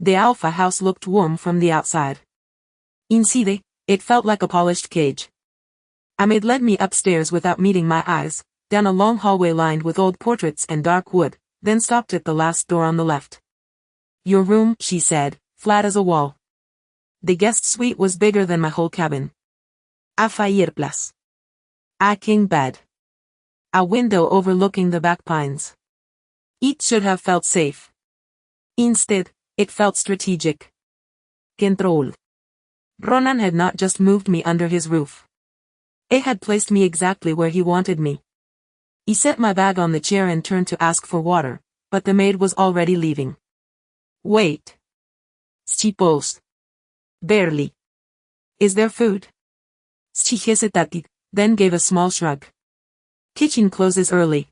The Alpha house looked warm from the outside. Inside, it felt like a polished cage. Ahmed led me upstairs without meeting my eyes, down a long hallway lined with old portraits and dark wood, then stopped at the last door on the left. Your room, she said, flat as a wall. The guest suite was bigger than my whole cabin. A fireplace. A king bed. A window overlooking the back pines. It should have felt safe. Instead, it felt strategic. Control. Ronan had not just moved me under his roof. He had placed me exactly where he wanted me. He set my bag on the chair and turned to ask for water, but the maid was already leaving. Wait. She paused. Barely. Is there food? She hesitated, then gave a small shrug. Kitchen closes early.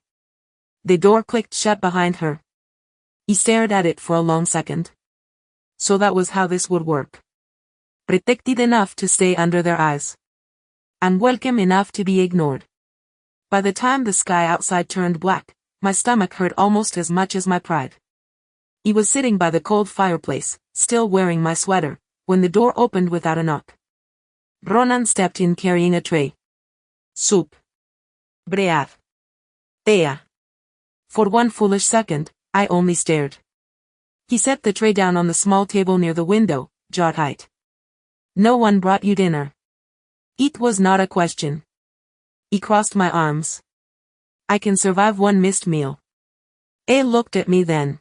The door clicked shut behind her. He stared at it for a long second. So that was how this would work. Protected enough to stay under their eyes. And welcome enough to be ignored. By the time the sky outside turned black, my stomach hurt almost as much as my pride. He was sitting by the cold fireplace, still wearing my sweater, when the door opened without a knock. Ronan stepped in carrying a tray. Soup. Bread. Tea. For one foolish second, I only stared. He set the tray down on the small table near the window, jaw tight. No one brought you dinner. It was not a question. He crossed my arms. I can survive one missed meal. He looked at me then.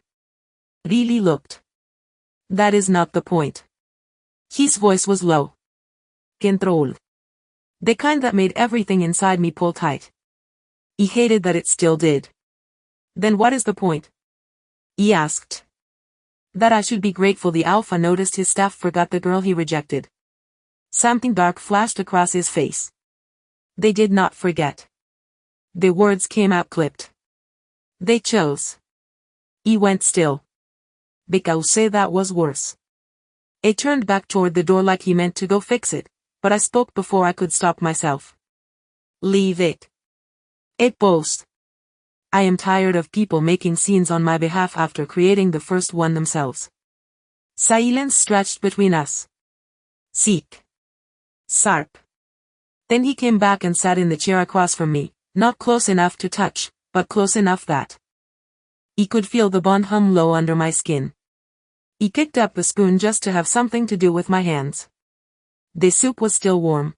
Really looked. That is not the point. His voice was low. Control. The kind that made everything inside me pull tight. He hated that it still did. Then what is the point? He asked. That I should be grateful the Alpha noticed his staff forgot the girl he rejected. Something dark flashed across his face. They did not forget. The words came out clipped. They chose. He went still. Because that was worse. He turned back toward the door like he meant to go fix it, but I spoke before I could stop myself. Leave it. It paused. I am tired of people making scenes on my behalf after creating the first one themselves. Silence stretched between us. Seek. Sarp. Then he came back and sat in the chair across from me, not close enough to touch, but close enough that he could feel the bond hum low under my skin. He picked up the spoon just to have something to do with my hands. The soup was still warm.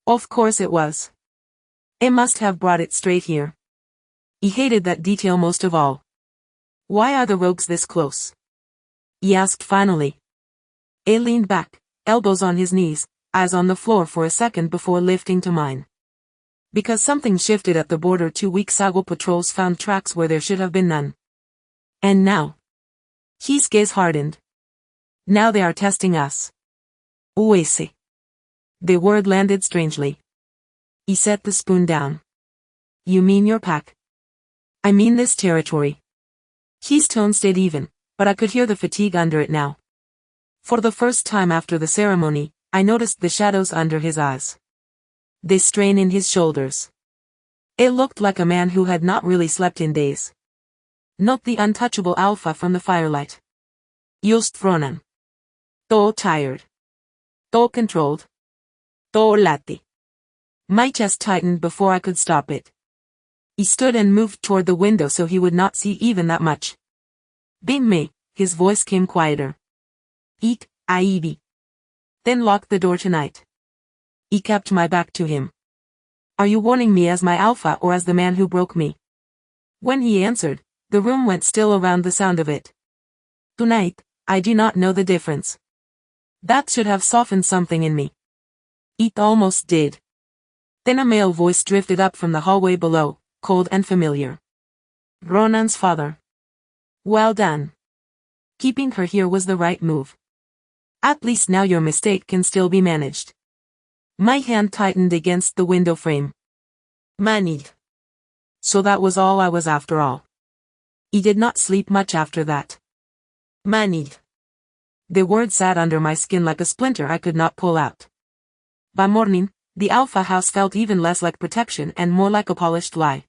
Of course it was. He must have brought it straight here. He hated that detail most of all. Why are the rogues this close? He asked finally. He leaned back, elbows on his knees, eyes on the floor for a second before lifting to mine. Because something shifted at the border 2 weeks ago, patrols found tracks where there should have been none. And now? His gaze hardened. Now they are testing us. Oase. The word landed strangely. He set the spoon down. You mean your pack? I mean this territory. His tone stayed even, but I could hear the fatigue under it now. For the first time after the ceremony, I noticed the shadows under his eyes. The strain in his shoulders. It looked like a man who had not really slept in days. Not the untouchable Alpha from the firelight. Just Ronan. Too tired. Too controlled. Too lati. My chest tightened before I could stop it. He stood and moved toward the window so he would not see even that much. Being me, his voice came quieter. Eat, Aibi. Then lock the door tonight. He kept my back to him. Are you warning me as my Alpha or as the man who broke me? When he answered, the room went still around the sound of it. Tonight, I do not know the difference. That should have softened something in me. It almost did. Then a male voice drifted up from the hallway below, cold and familiar. Ronan's father. Well done. Keeping her here was the right move. At least now your mistake can still be managed. My hand tightened against the window frame. Managed. So that was all I was after all. He did not sleep much after that. Managed. The word sat under my skin like a splinter I could not pull out. By morning, the Alpha house felt even less like protection and more like a polished lie.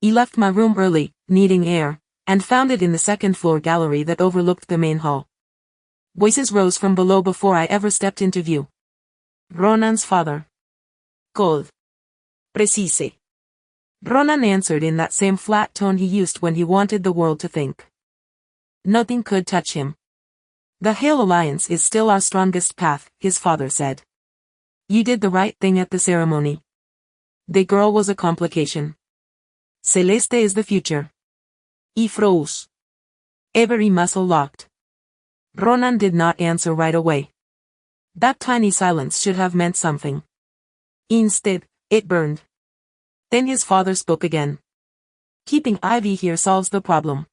He left my room early, needing air, and found it in the second-floor gallery that overlooked the main hall. Voices rose from below before I ever stepped into view. Ronan's father. Cold. Precise. Ronan answered in that same flat tone he used when he wanted the world to think. Nothing could touch him. The Hale Alliance is still our strongest path, his father said. You did the right thing at the ceremony. The girl was a complication. Celeste is the future. He froze. Every muscle locked. Ronan did not answer right away. That tiny silence should have meant something. Instead, it burned. Then his father spoke again. Keeping Ivy here solves the problem.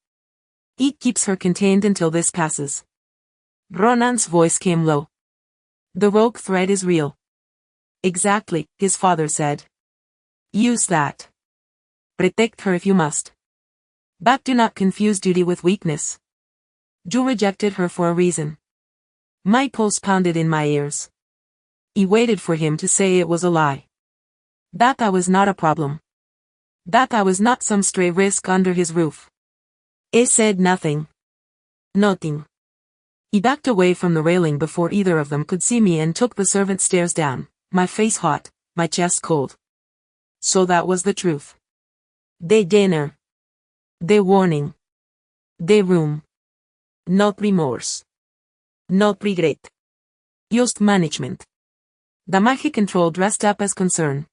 It keeps her contained until this passes. Ronan's voice came low. The rogue thread is real. Exactly, his father said. Use that. Protect her if you must. But do not confuse duty with weakness. You rejected her for a reason. My pulse pounded in my ears. He waited for him to say it was a lie. That I was not a problem. That I was not some stray risk under his roof. He said nothing. Nothing. He backed away from the railing before either of them could see me and took the servant stairs down, my face hot, my chest cold. So that was the truth. They dinner. They warning. They room. Not remorse. Not regret. Just management. Damage control dressed up as concern.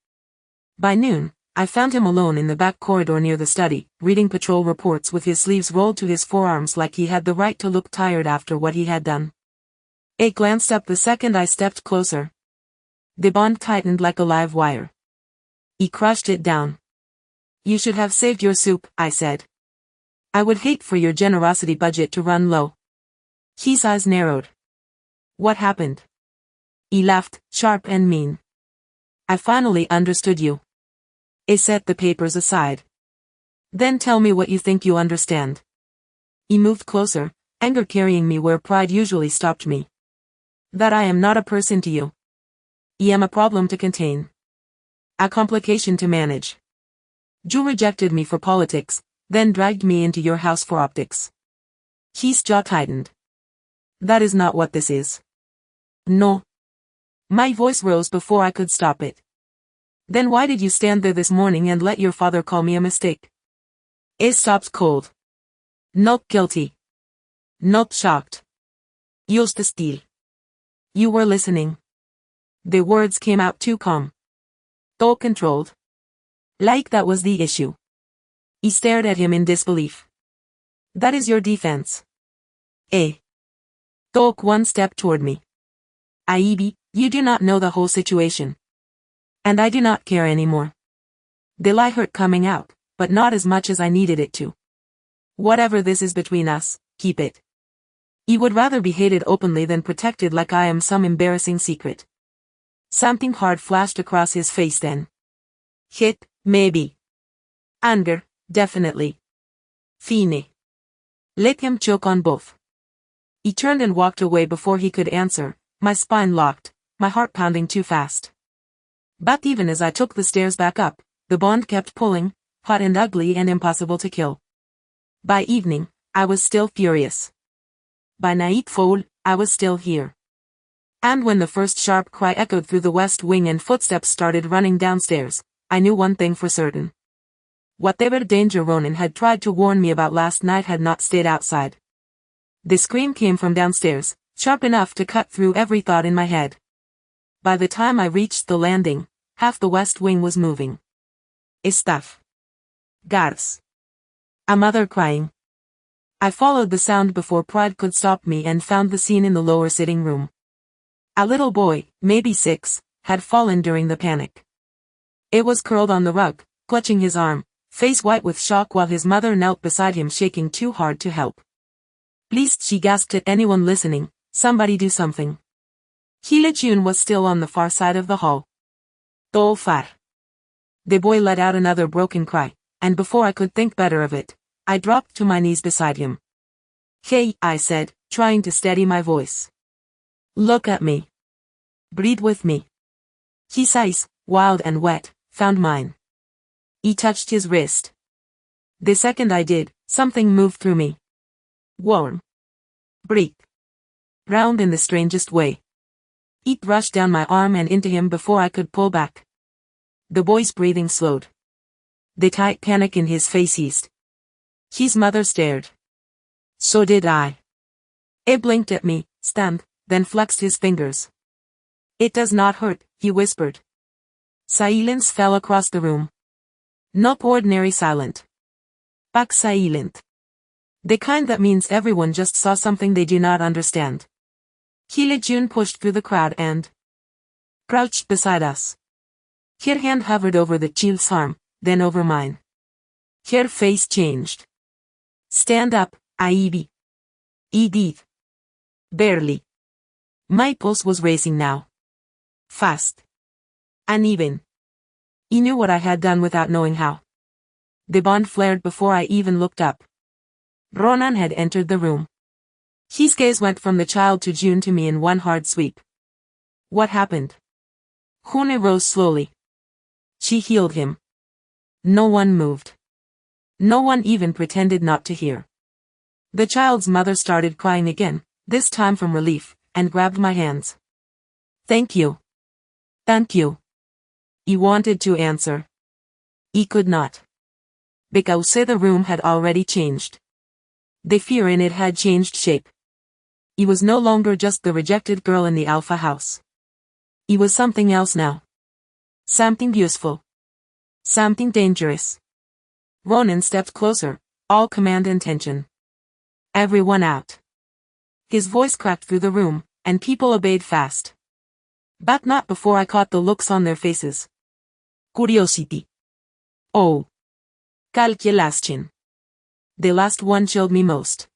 By noon, I found him alone in the back corridor near the study, reading patrol reports with his sleeves rolled to his forearms like he had the right to look tired after what he had done. He glanced up the second I stepped closer. The bond tightened like a live wire. He crushed it down. You should have saved your soup, I said. I would hate for your generosity budget to run low. His eyes narrowed. What happened? He laughed, sharp and mean. I finally understood you. He set the papers aside. Then tell me what you think you understand. He moved closer, anger carrying me where pride usually stopped me. That I am not a person to you. I am a problem to contain. A complication to manage. You rejected me for politics, then dragged me into your house for optics. His jaw tightened. That is not what this is. No. My voice rose before I could stop it. Then why did you stand there this morning and let your father call me a mistake? He stopped cold. Not guilty. Not shocked. Just still. You were listening. The words came out too calm. Too controlled. Like that was the issue. He stared at him in disbelief. That is your defense. Took one step toward me. Ivy, you do not know the whole situation. And I do not care anymore. The lie hurt coming out, but not as much as I needed it to. Whatever this is between us, keep it. He would rather be hated openly than protected like I am some embarrassing secret. Something hard flashed across his face then. Hit, maybe. Anger, definitely. Fine. Let him choke on both. He turned and walked away before he could answer, my spine locked, my heart pounding too fast. But even as I took the stairs back up, the bond kept pulling, hot and ugly and impossible to kill. By evening, I was still furious. By nightfall, I was still here. And when the first sharp cry echoed through the west wing and footsteps started running downstairs, I knew one thing for certain. Whatever danger Ronan had tried to warn me about last night had not stayed outside. The scream came from downstairs, sharp enough to cut through every thought in my head. By the time I reached the landing, half the west wing was moving. Stuff. Guards. A mother crying. I followed the sound before pride could stop me and found the scene in the lower sitting room. A little boy, maybe 6, had fallen during the panic. It was curled on the rug, clutching his arm, face white with shock while his mother knelt beside him shaking too hard to help. Please, she gasped at anyone listening, somebody do something. Hilechun was still on the far side of the hall. Too far. The boy let out another broken cry, and before I could think better of it, I dropped to my knees beside him. Hey, I said, trying to steady my voice. Look at me. Breathe with me. His eyes, wild and wet, found mine. He touched his wrist. The second I did, something moved through me. Warm. Breathe. round in the strangest way. It rushed down my arm and into him before I could pull back. The boy's breathing slowed. The tight panic in his face eased. His mother stared. So did I. He blinked at me, stunned, then flexed his fingers. It does not hurt, he whispered. Silence fell across the room. Not ordinary silent. But silent. The kind that means everyone just saw something they do not understand. Jun pushed through the crowd and crouched beside us. Her hand hovered over the child's arm, then over mine. Her face changed. Stand up, Ivy. Edith. Barely. My pulse was racing now. Fast. Uneven. He knew what I had done without knowing how. The bond flared before I even looked up. Ronan had entered the room. His gaze went from the child to June to me in one hard sweep. What happened? Hune rose slowly. She healed him. No one moved. No one even pretended not to hear. The child's mother started crying again, this time from relief, and grabbed my hands. Thank you. Thank you. He wanted to answer. He could not. Because the room had already changed. The fear in it had changed shape. He was no longer just the rejected girl in the Alpha house. He was something else now. Something useful. Something dangerous. Ronan stepped closer, all command and tension. Everyone out. His voice cracked through the room, and people obeyed fast. But not before I caught the looks on their faces. Curiosity. Oh. Calculation. The last one chilled me most.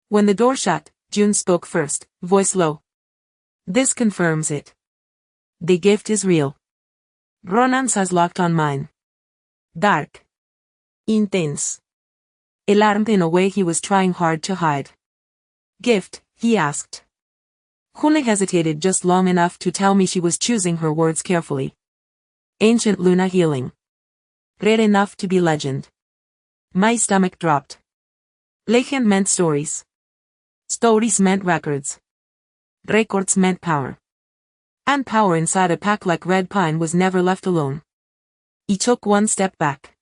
When the door shut, June spoke first, voice low. This confirms it. The gift is real. Ronan's eyes locked on mine. Dark. Intense. Alarmed in a way he was trying hard to hide. Gift, he asked. Hune hesitated just long enough to tell me she was choosing her words carefully. Ancient Luna healing. Rare enough to be legend. My stomach dropped. Legend meant stories. Stories meant records. Records meant power. And power inside a pack like Red Pine was never left alone. He took one step back.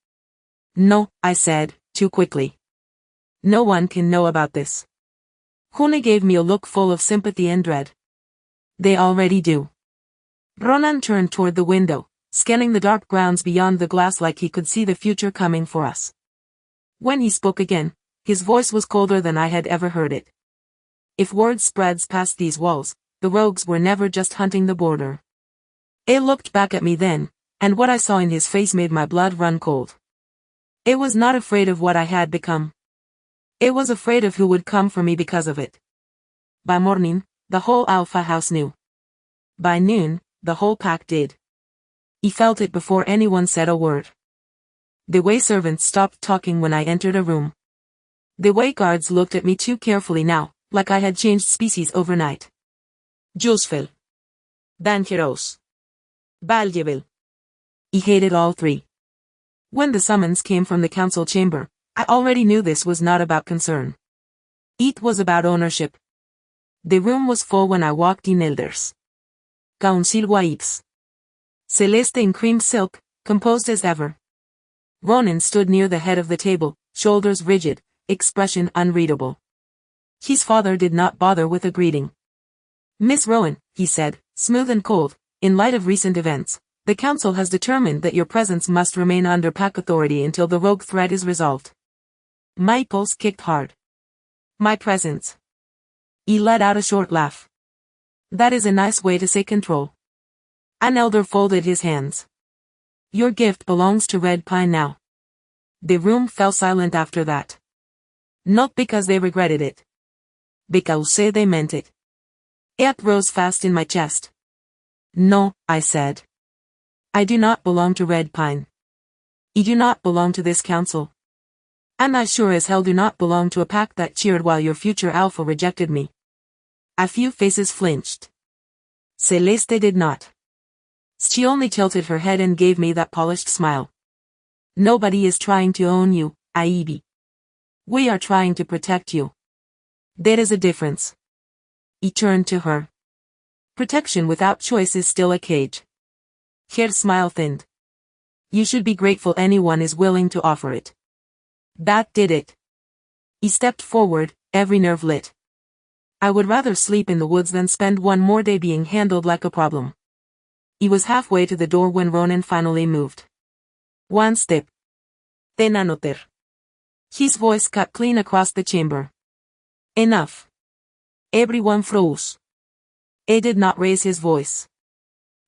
No, I said, too quickly. No one can know about this. Hune gave me a look full of sympathy and dread. They already do. Ronan turned toward the window, scanning the dark grounds beyond the glass like he could see the future coming for us. When he spoke again, his voice was colder than I had ever heard it. If word spreads past these walls, the rogues were never just hunting the border. He looked back at me then, and what I saw in his face made my blood run cold. He was not afraid of what I had become. He was afraid of who would come for me because of it. By morning, the whole Alpha house knew. By noon, the whole pack did. He felt it before anyone said a word. The way servants stopped talking when I entered a room. The way guards looked at me too carefully now, like I had changed species overnight. Useful. Dangerous. Valuable. He hated all three. When the summons came from the council chamber, I already knew this was not about concern. It was about ownership. The room was full when I walked in. Elders. Council wives. Celeste in cream silk, composed as ever. Ronan stood near the head of the table, shoulders rigid, expression unreadable. His father did not bother with a greeting. Miss Rowan, he said, smooth and cold, in light of recent events, the council has determined that your presence must remain under pack authority until the rogue threat is resolved. My pulse kicked hard. My presence. He let out a short laugh. That is a nice way to say control. An elder folded his hands. Your gift belongs to Red Pine now. The room fell silent after that. Not because they regretted it. Because they meant it. It rose fast in my chest. No, I said. I do not belong to Red Pine. I do not belong to this council. And I sure as hell do not belong to a pack that cheered while your future alpha rejected me. A few faces flinched. Celeste did not. She only tilted her head and gave me that polished smile. Nobody is trying to own you, Aibi. We are trying to protect you. There is a difference. He turned to her. Protection without choice is still a cage. Her smile thinned. You should be grateful anyone is willing to offer it. That did it. He stepped forward, every nerve lit. I would rather sleep in the woods than spend one more day being handled like a problem. He was halfway to the door when Ronan finally moved. One step. Ten anoter. His voice cut clean across the chamber. Enough. Everyone froze. He did not raise his voice.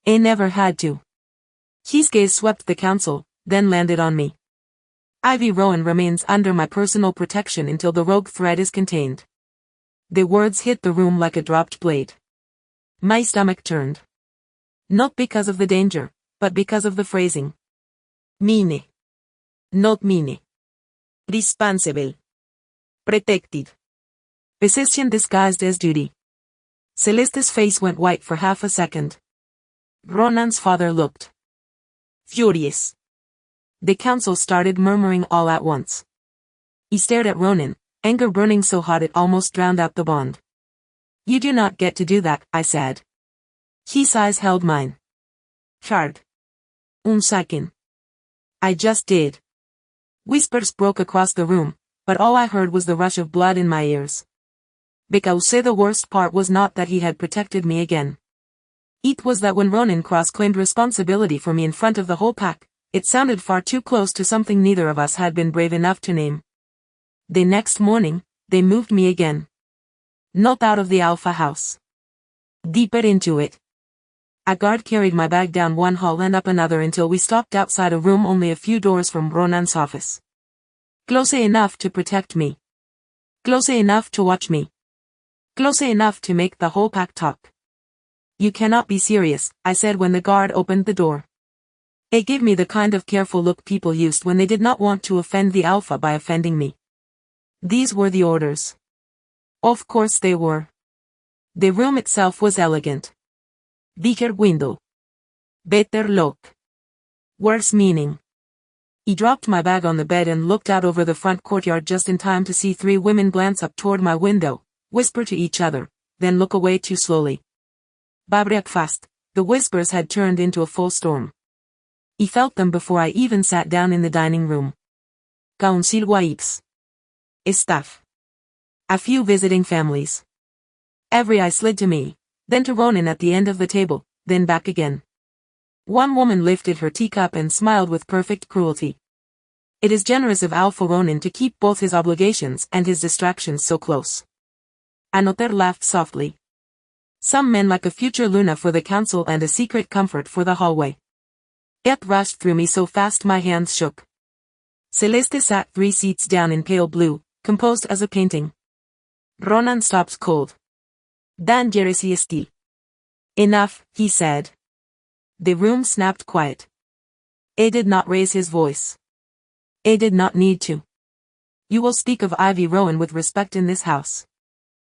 He never had to. His gaze swept the council, then landed on me. Ivy Rowan remains under my personal protection until the rogue threat is contained. The words hit the room like a dropped blade. My stomach turned. Not because of the danger, but because of the phrasing. Mine. Not mine. Responsible. Protected. Possession disguised as duty. Celeste's face went white for half a second. Ronan's father looked furious. The council started murmuring all at once. He stared at Ronan, anger burning so hot it almost drowned out the bond. You do not get to do that, I said. His eyes held mine. Hard. Un second. I just did. Whispers broke across the room, but all I heard was the rush of blood in my ears. Because the worst part was not that he had protected me again. It was that when Ronan Cross claimed responsibility for me in front of the whole pack, it sounded far too close to something neither of us had been brave enough to name. The next morning, they moved me again. Not out of the Alpha house. Deeper into it. A guard carried my bag down one hall and up another until we stopped outside a room only a few doors from Ronan's office. Close enough to protect me. Close enough to watch me. Close enough to make the whole pack talk. You cannot be serious, I said when the guard opened the door. It gave me the kind of careful look people used when they did not want to offend the Alpha by offending me. These were the orders. Of course they were. The room itself was elegant. Bigger window. Better look. Worse meaning. He dropped my bag on the bed and looked out over the front courtyard just in time to see three women glance up toward my window, whisper to each other, then look away too slowly. By breakfast, the whispers had turned into a full storm. He felt them before I even sat down in the dining room. Council wives. Staff. A few visiting families. Every eye slid to me, then to Ronan at the end of the table, then back again. One woman lifted her teacup and smiled with perfect cruelty. It is generous of Alpha Ronan to keep both his obligations and his distractions so close. Another laughed softly. Some men like a future Luna for the council and a secret comfort for the hallway. It rushed through me so fast my hands shook. Celeste sat 3 seats down in pale blue, composed as a painting. Ronan stopped cold. Dangerous still. Enough, he said. The room snapped quiet. He did not raise his voice. He did not need to. You will speak of Ivy Rowan with respect in this house.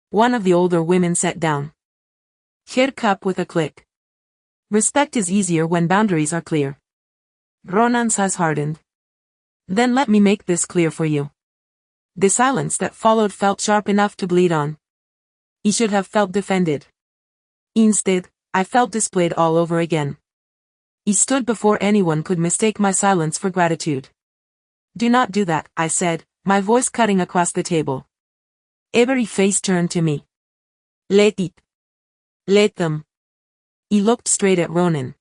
One of the older women sat down. Her cup with a click. Respect is easier when boundaries are clear. Ronan's eyes hardened. Then let me make this clear for you. The silence that followed felt sharp enough to bleed on. He should have felt defended. Instead, I felt displayed all over again. He stood before anyone could mistake my silence for gratitude. Do not do that, I said, my voice cutting across the table. Every face turned to me. Let it. Let them. He looked straight at Ronan.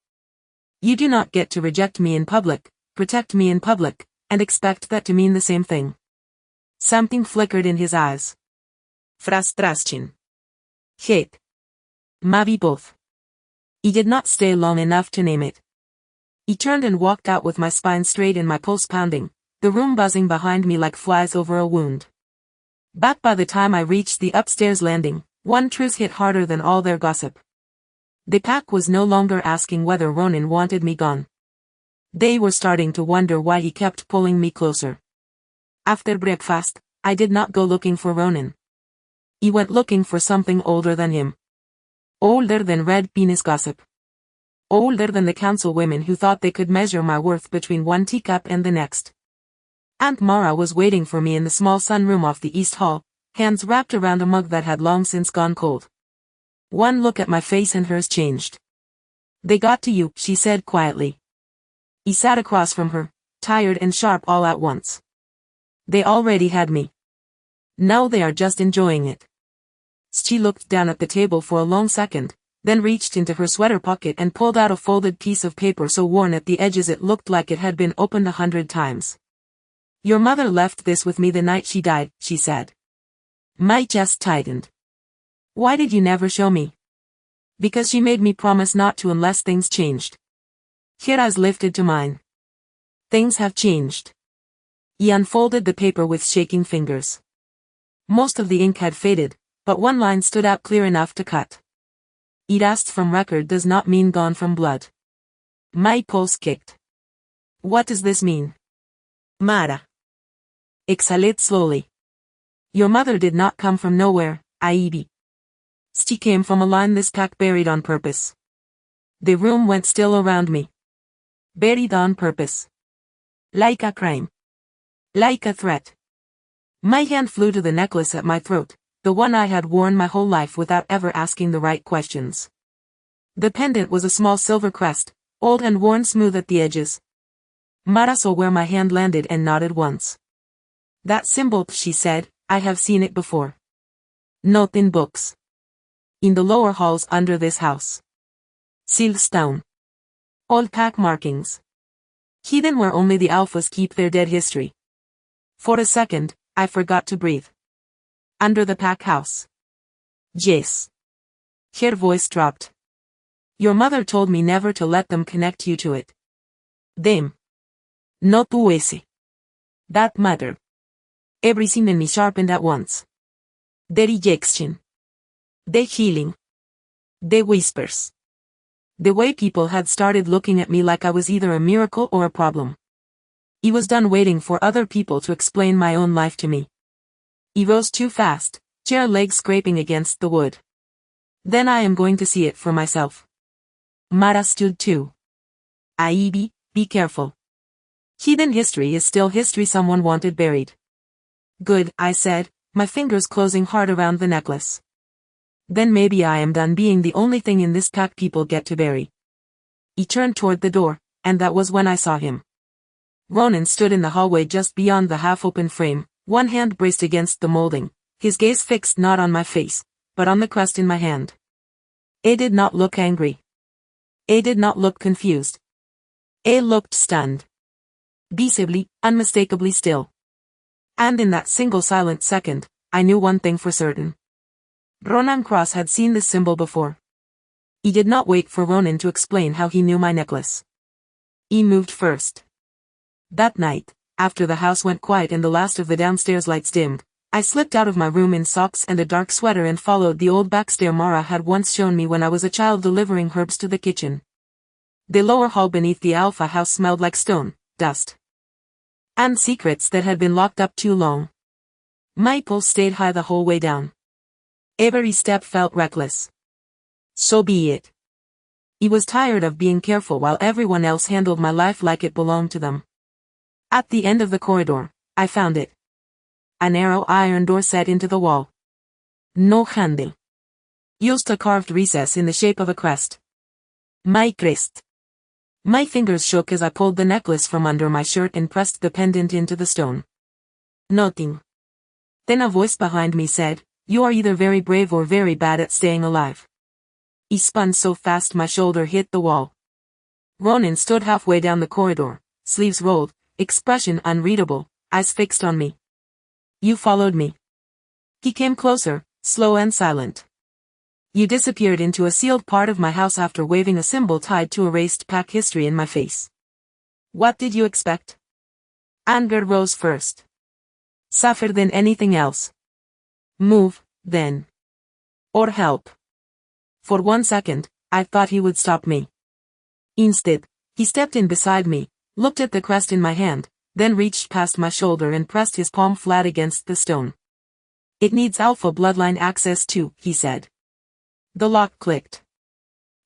You do not get to reject me in public, protect me in public, and expect that to mean the same thing. Something flickered in his eyes. Frustration. Hate. Maybe both. He did not stay long enough to name it. He turned and walked out with my spine straight and my pulse pounding, the room buzzing behind me like flies over a wound. But by the time I reached the upstairs landing, one truth hit harder than all their gossip. The pack was no longer asking whether Ronan wanted me gone. They were starting to wonder why he kept pulling me closer. After breakfast, I did not go looking for Ronan. He went looking for something older than him. Older than red penis gossip. Older than the council women who thought they could measure my worth between one teacup and the next. Aunt Mara was waiting for me in the small sunroom off the East Hall, hands wrapped around a mug that had long since gone cold. One look at my face and hers changed. They got to you, she said quietly. He sat across from her, tired and sharp all at once. They already had me. Now they are just enjoying it. She looked down at the table for a long second, then reached into her sweater pocket and pulled out a folded piece of paper so worn at the edges it looked like it had been opened 100 times. Your mother left this with me the night she died, she said. My chest tightened. Why did you never show me? Because she made me promise not to unless things changed. Her eyes lifted to mine. Things have changed. He unfolded the paper with shaking fingers. Most of the ink had faded, but one line stood out clear enough to cut. Erased from record does not mean gone from blood. My pulse kicked. What does this mean? Mara. Exhaled slowly. Your mother did not come from nowhere, Aibi. She came from a line this pack buried on purpose. The room went still around me. Buried on purpose. Like a crime. Like a threat. My hand flew to the necklace at my throat, the one I had worn my whole life without ever asking the right questions. The pendant was a small silver crest, old and worn smooth at the edges. Mara saw where my hand landed and nodded once. That symbol, she said, I have seen it before. Not in books. In the lower halls under this house. Silstown. Old pack markings. Hidden where only the alphas keep their dead history. For a second, I forgot to breathe. Under the pack house. Yes. Her voice dropped. Your mother told me never to let them connect you to it. Them. No tu ese. That matter. Everything in me sharpened at once. The rejection. The healing. The whispers. The way people had started looking at me like I was either a miracle or a problem. I was done waiting for other people to explain my own life to me. I rose too fast, chair legs scraping against the wood. Then I am going to see it for myself. Mara stood too. Aibi, be careful. Hidden history is still history someone wanted buried. Good, I said, my fingers closing hard around the necklace. Then maybe I am done being the only thing in this pack people get to bury. He turned toward the door, and that was when I saw him. Ronan stood in the hallway just beyond the half-open frame, one hand braced against the molding, his gaze fixed not on my face, but on the crest in my hand. He did not look angry. He did not look confused. He looked stunned. Visibly, unmistakably still. And in that single silent second, I knew one thing for certain. Ronan Cross had seen this symbol before. He did not wait for Ronan to explain how he knew my necklace. He moved first. That night, after the house went quiet and the last of the downstairs lights dimmed, I slipped out of my room in socks and a dark sweater and followed the old backstair Mara had once shown me when I was a child delivering herbs to the kitchen. The lower hall beneath the Alpha house smelled like stone, dust, and secrets that had been locked up too long. My pulse stayed high the whole way down. Every step felt reckless. So be it. I was tired of being careful while everyone else handled my life like it belonged to them. At the end of the corridor, I found it. A narrow iron door set into the wall. No handle. Used a carved recess in the shape of a crest. My crest. My fingers shook as I pulled the necklace from under my shirt and pressed the pendant into the stone. Nothing. Then a voice behind me said, "You are either very brave or very bad at staying alive." He spun so fast my shoulder hit the wall. Ronan stood halfway down the corridor, sleeves rolled, expression unreadable, eyes fixed on me. "You followed me." He came closer, slow and silent. "You disappeared into a sealed part of my house after waving a symbol tied to erased pack history in my face. What did you expect?" Anger rose first. "Suffer than anything else. Move, then. Or help." For 1 second, I thought he would stop me. Instead, he stepped in beside me, looked at the crest in my hand, then reached past my shoulder and pressed his palm flat against the stone. "It needs alpha bloodline access too," he said. The lock clicked.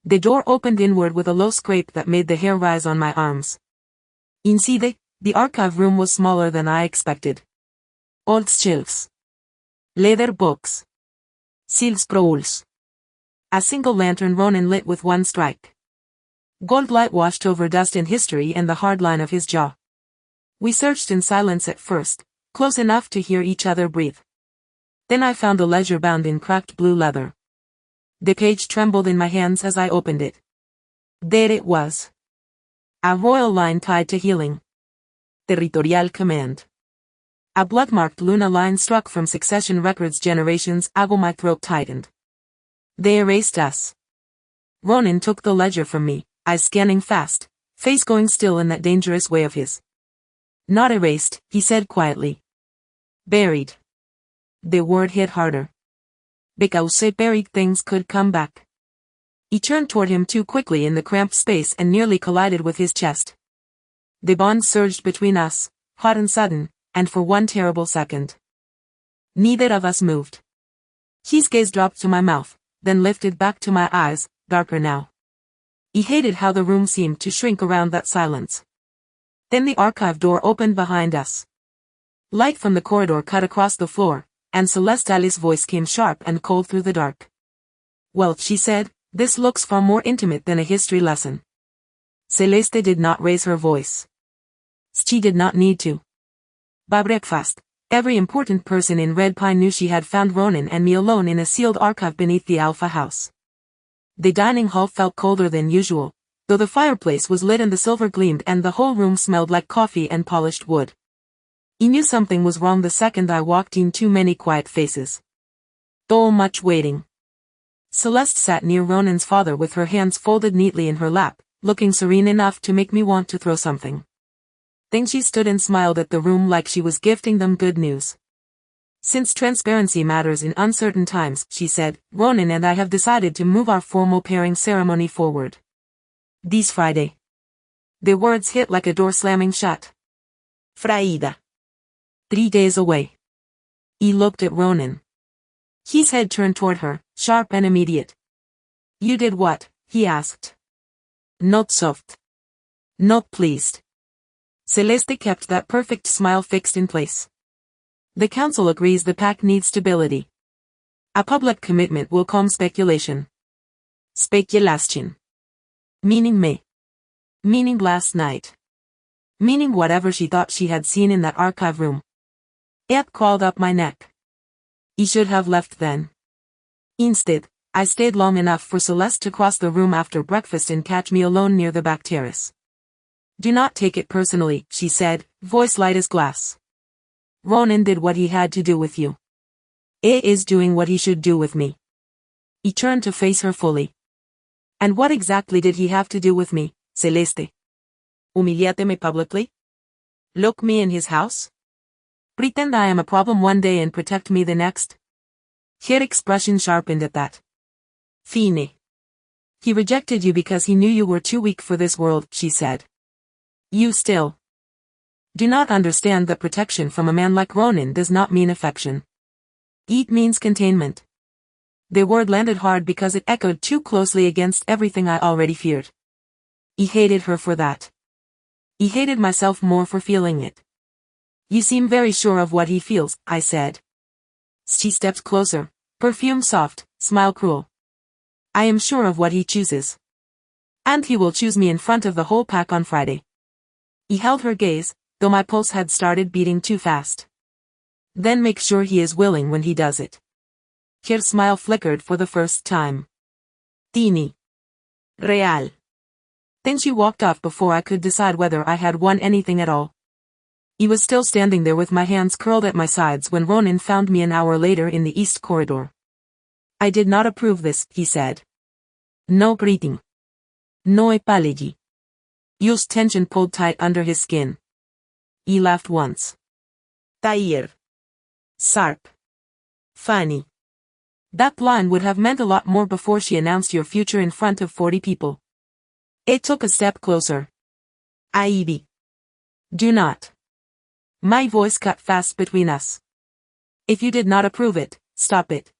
The door opened inward with a low scrape that made the hair rise on my arms. Inside, the archive room was smaller than I expected. Old shelves. Leather books. Seal scrolls. A single lantern Ronan lit with one strike. Gold light washed over dust and history and the hard line of his jaw. We searched in silence at first, close enough to hear each other breathe. Then I found a ledger bound in cracked blue leather. The page trembled in my hands as I opened it. There it was. A royal line tied to healing. Territorial command. A blood-marked Luna line struck from succession records generations ago. My throat tightened. They erased us. Ronan took the ledger from me, eyes scanning fast, face going still in that dangerous way of his. Not erased, he said quietly. Buried. The word hit harder. Because buried things could come back. He turned toward him too quickly in the cramped space and nearly collided with his chest. The bond surged between us, hot and sudden, and for one terrible second. Neither of us moved. His gaze dropped to my mouth, then lifted back to my eyes, darker now. He hated how the room seemed to shrink around that silence. Then the archive door opened behind us. Light from the corridor cut across the floor, and Celestiale's voice came sharp and cold through the dark. Well, she said, this looks far more intimate than a history lesson. Celeste did not raise her voice. She did not need to. By breakfast, every important person in Red Pine knew she had found Ronan and me alone in a sealed archive beneath the Alpha House. The dining hall felt colder than usual, though the fireplace was lit and the silver gleamed and the whole room smelled like coffee and polished wood. He knew something was wrong the second I walked in. Too many quiet faces. So much waiting. Celeste sat near Ronan's father with her hands folded neatly in her lap, looking serene enough to make me want to throw something. Then she stood and smiled at the room like she was gifting them good news. Since transparency matters in uncertain times, she said, Ronan and I have decided to move our formal pairing ceremony forward. This Friday. The words hit like a door slamming shut. Fraida. 3 days away. He looked at Ronan. His head turned toward her, sharp and immediate. You did what? He asked. Not soft. Not pleased. Celeste kept that perfect smile fixed in place. The council agrees the pact needs stability. A public commitment will calm speculation. Speculation. Meaning me. Meaning last night. Meaning whatever she thought she had seen in that archive room. It crawled up my neck. He should have left then. Instead, I stayed long enough for Celeste to cross the room after breakfast and catch me alone near the back terrace. Do not take it personally, she said, voice light as glass. Ronan did what he had to do with you. He is doing what he should do with me. He turned to face her fully. And what exactly did he have to do with me, Celeste? Humiliate me publicly? Lock me in his house? Pretend I am a problem one day and protect me the next? Her expression sharpened at that. Fine. He rejected you because he knew you were too weak for this world, she said. You still do not understand that protection from a man like Ronan does not mean affection. It means containment. The word landed hard because it echoed too closely against everything I already feared. He hated her for that. He hated myself more for feeling it. You seem very sure of what he feels, I said. She stepped closer, perfume soft, smile cruel. I am sure of what he chooses. And he will choose me in front of the whole pack on Friday. He held her gaze, though my pulse had started beating too fast. Then make sure he is willing when he does it. Her smile flickered for the first time. Teeny. Real. Then she walked off before I could decide whether I had won anything at all. He was still standing there with my hands curled at my sides when Ronan found me an hour later in the east corridor. I did not approve this, he said. No breathing. No apology. Yu's tension pulled tight under his skin. He laughed once. Tired. Sharp. Funny. That line would have meant a lot more before she announced your future in front of 40 people. It took a step closer. Ivy. Do not. My voice cut fast between us. If you did not approve it, stop it.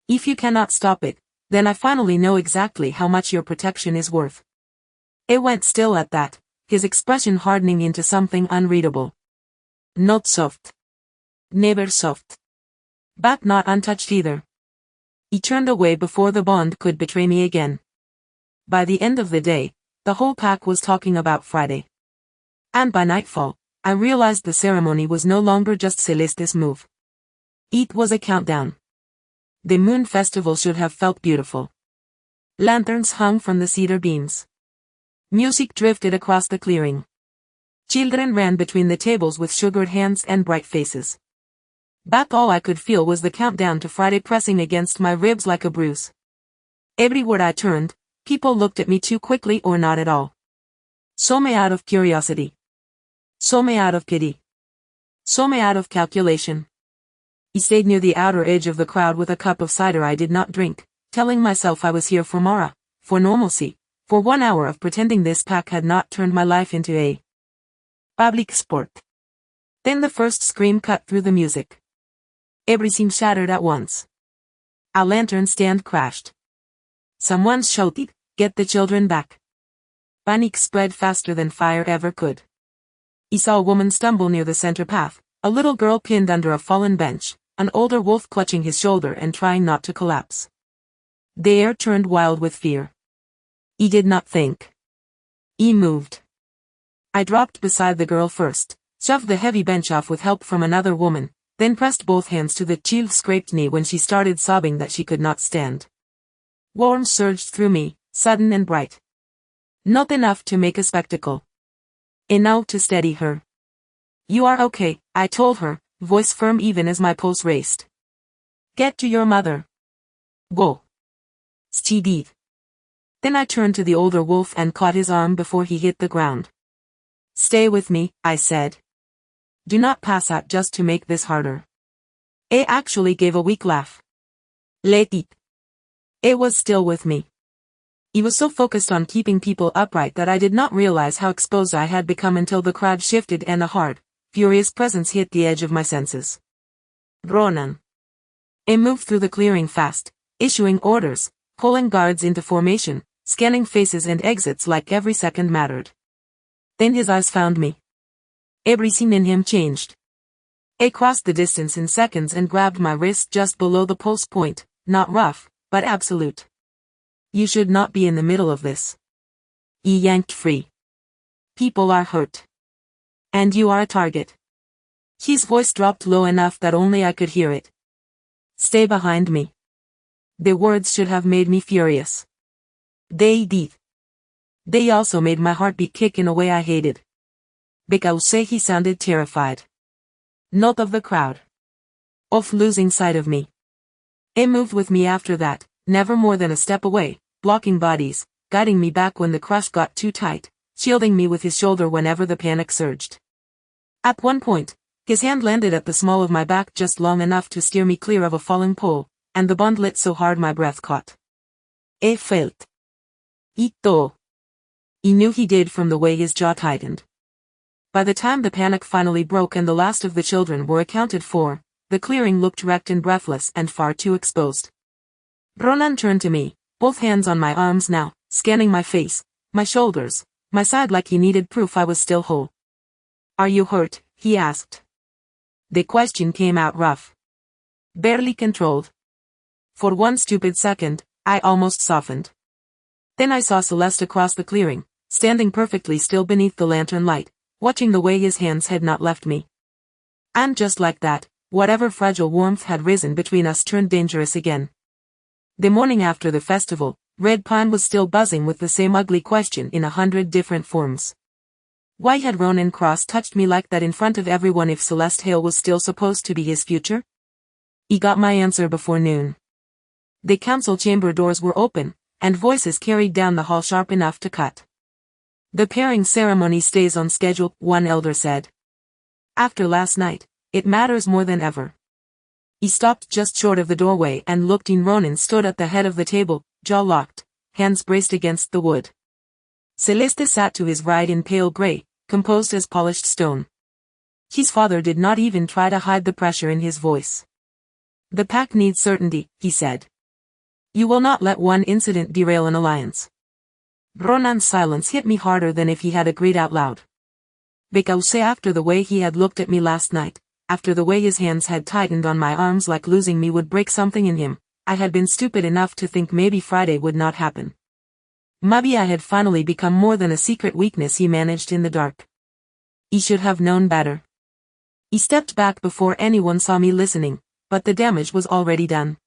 If you cannot stop it, then I finally know exactly how much your protection is worth. It went still at that, his expression hardening into something unreadable. Not soft. Never soft. But not untouched either. He turned away before the bond could betray me again. By the end of the day, the whole pack was talking about Friday. And by nightfall, I realized the ceremony was no longer just Celeste's move. It was a countdown. The moon festival should have felt beautiful. Lanterns hung from the cedar beams. Music drifted across the clearing. Children ran between the tables with sugared hands and bright faces. But all I could feel was the countdown to Friday pressing against my ribs like a bruise. Everywhere I turned, people looked at me too quickly or not at all. Some out of curiosity. Some out of pity. Some out of calculation. I stayed near the outer edge of the crowd with a cup of cider I did not drink, telling myself I was here for Mara, for normalcy, for 1 hour of pretending this pack had not turned my life into a public sport. Then the first scream cut through the music. Everything shattered at once. A lantern stand crashed. Someone shouted, "Get the children back." Panic spread faster than fire ever could. I saw a woman stumble near the center path, a little girl pinned under a fallen bench, an older wolf clutching his shoulder and trying not to collapse. The air turned wild with fear. He did not think. He moved. I dropped beside the girl first, shoved the heavy bench off with help from another woman, then pressed both hands to the chilled scraped knee when she started sobbing that she could not stand. Warmth surged through me, sudden and bright. Not enough to make a spectacle. Enough to steady her. "You are okay," I told her, voice firm even as my pulse raced. "Get to your mother. Go." She did. Then I turned to the older wolf and caught his arm before he hit the ground. "Stay with me," I said. "Do not pass out just to make this harder." He actually gave a weak laugh. Let it. It was still with me. He was so focused on keeping people upright that I did not realize how exposed I had become until the crowd shifted and a hard, furious presence hit the edge of my senses. Ronan. He moved through the clearing fast, issuing orders, pulling guards into formation, scanning faces and exits like every second mattered. Then his eyes found me. Everything in him changed. He crossed the distance in seconds and grabbed my wrist just below the pulse point, not rough, but absolute. "You should not be in the middle of this." He yanked free. "People are hurt. And you are a target." His voice dropped low enough that only I could hear it. "Stay behind me." The words should have made me furious. They did. They also made my heartbeat kick in a way I hated. Because he sounded terrified. Not of the crowd. Of losing sight of me. He moved with me after that, never more than a step away, blocking bodies, guiding me back when the crush got too tight, shielding me with his shoulder whenever the panic surged. At one point, his hand landed at the small of my back just long enough to steer me clear of a falling pole, and the bond lit so hard my breath caught. He felt. It though. He knew he did from the way his jaw tightened. By the time the panic finally broke and the last of the children were accounted for, the clearing looked wrecked and breathless and far too exposed. Ronan turned to me, both hands on my arms now, scanning my face, my shoulders, my side like he needed proof I was still whole. "Are you hurt?" he asked. The question came out rough. Barely controlled. For one stupid second, I almost softened. Then I saw Celeste across the clearing, standing perfectly still beneath the lantern light, watching the way his hands had not left me. And just like that, whatever fragile warmth had risen between us turned dangerous again. The morning after the festival, Red Pine was still buzzing with the same ugly question in 100 different forms. Why had Ronan Cross touched me like that in front of everyone if Celeste Hale was still supposed to be his future? He got my answer before noon. The council chamber doors were open, and voices carried down the hall sharp enough to cut. "The pairing ceremony stays on schedule," one elder said. "After last night, it matters more than ever." He stopped just short of the doorway and looked in. Ronan stood at the head of the table, jaw locked, hands braced against the wood. Celeste sat to his right in pale gray, composed as polished stone. His father did not even try to hide the pressure in his voice. "The pack needs certainty," he said. "You will not let one incident derail an alliance." Ronan's silence hit me harder than if he had agreed out loud. Because after the way he had looked at me last night, after the way his hands had tightened on my arms like losing me would break something in him, I had been stupid enough to think maybe Friday would not happen. Maybe I had finally become more than a secret weakness he managed in the dark. He should have known better. He stepped back before anyone saw me listening, but the damage was already done.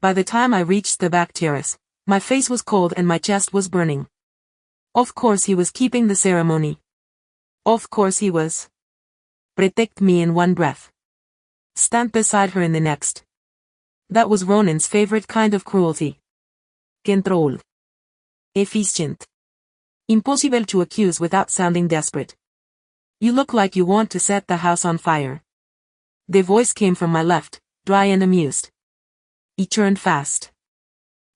By the time I reached the back terrace, my face was cold and my chest was burning. Of course he was keeping the ceremony. Of course he was. Protect me in one breath. Stand beside her in the next. That was Ronan's favorite kind of cruelty. Control. Efficient. Impossible to accuse without sounding desperate. You look like you want to set the house on fire. The voice came from my left, dry and amused. He turned fast.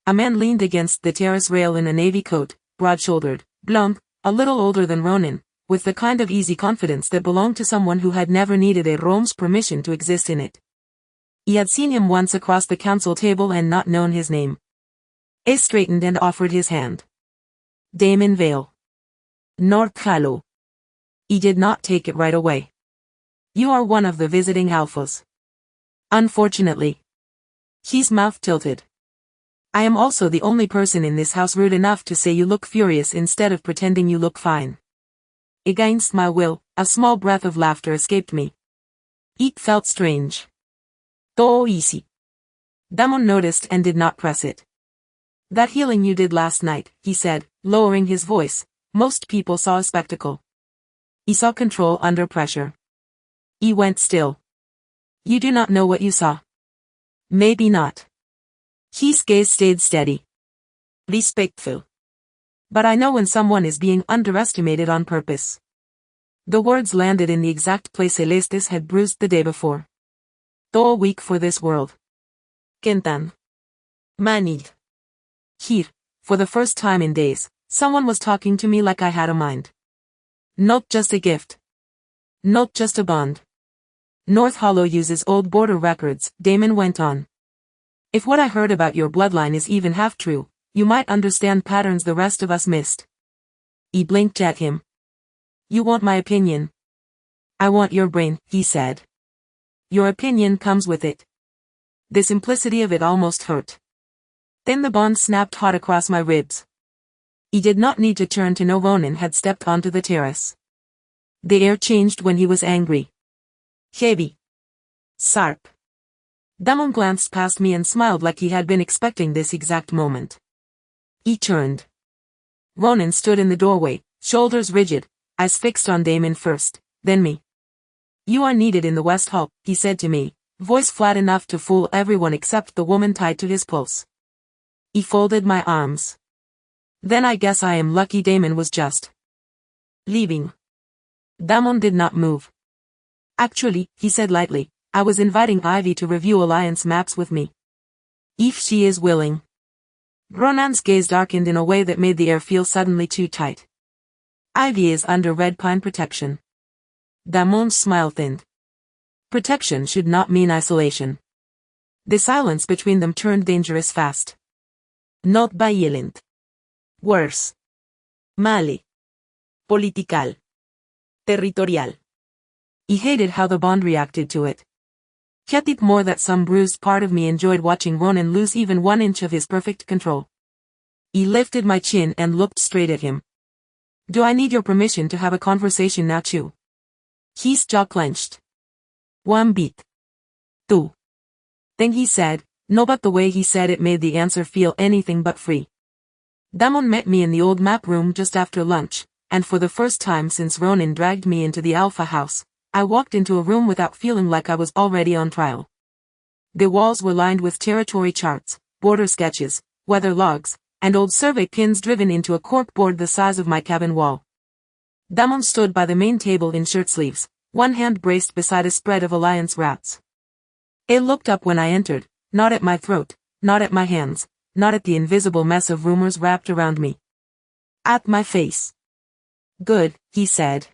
A man leaned against the terrace rail in a navy coat, broad-shouldered, blond, a little older than Ronan, with the kind of easy confidence that belonged to someone who had never needed a Rome's permission to exist in it. He had seen him once across the council table and not known his name. He straightened and offered his hand. Damon Vale. North Hallow. He did not take it right away. You are one of the visiting alphas. Unfortunately. His mouth tilted. I am also the only person in this house rude enough to say you look furious instead of pretending you look fine. Against my will, a small breath of laughter escaped me. It felt strange. Too easy. Damon noticed and did not press it. That healing you did last night, he said, lowering his voice. Most people saw a spectacle. He saw control under pressure. He went still. You do not know what you saw. Maybe not. His gaze stayed steady. Respectful. But I know when someone is being underestimated on purpose. The words landed in the exact place Celestis had bruised the day before. Too weak for this world. Kentan. Manid. Here, for the first time in days, someone was talking to me like I had a mind. Not just a gift. Not just a bond. North Hollow uses old border records, Damon went on. If what I heard about your bloodline is even half true, you might understand patterns the rest of us missed. He blinked at him. You want my opinion? I want your brain, he said. Your opinion comes with it. The simplicity of it almost hurt. Then the bond snapped hot across my ribs. He did not need to turn to know Ronan had stepped onto the terrace. The air changed when he was angry. Heavy. Sharp. Damon glanced past me and smiled like he had been expecting this exact moment. He turned. Ronan stood in the doorway, shoulders rigid, eyes fixed on Damon first, then me. You are needed in the West Hall, he said to me, voice flat enough to fool everyone except the woman tied to his pulse. He folded my arms. Then I guess I am lucky Damon was just leaving. Damon did not move. Actually, he said lightly, I was inviting Ivy to review alliance maps with me. If she is willing. Ronan's gaze darkened in a way that made the air feel suddenly too tight. Ivy is under Red Pine protection. Damon's smile thinned. Protection should not mean isolation. The silence between them turned dangerous fast. Not violent. Worse. Male. Political. Territorial. He hated how the bond reacted to it. Hated more that some bruised part of me enjoyed watching Ronan lose even 1 inch of his perfect control. He lifted my chin and looked straight at him. Do I need your permission to have a conversation now too? His jaw clenched. 1 bit. 2. Then he said, no, but the way he said it made the answer feel anything but free. Damon met me in the old map room just after lunch, and for the first time since Ronan dragged me into the Alpha house, I walked into a room without feeling like I was already on trial. The walls were lined with territory charts, border sketches, weather logs, and old survey pins driven into a corkboard the size of my cabin wall. Damon stood by the main table in shirt sleeves, one hand braced beside a spread of Alliance rats. He looked up when I entered, not at my throat, not at my hands, not at the invisible mess of rumors wrapped around me. At my face. Good, he said.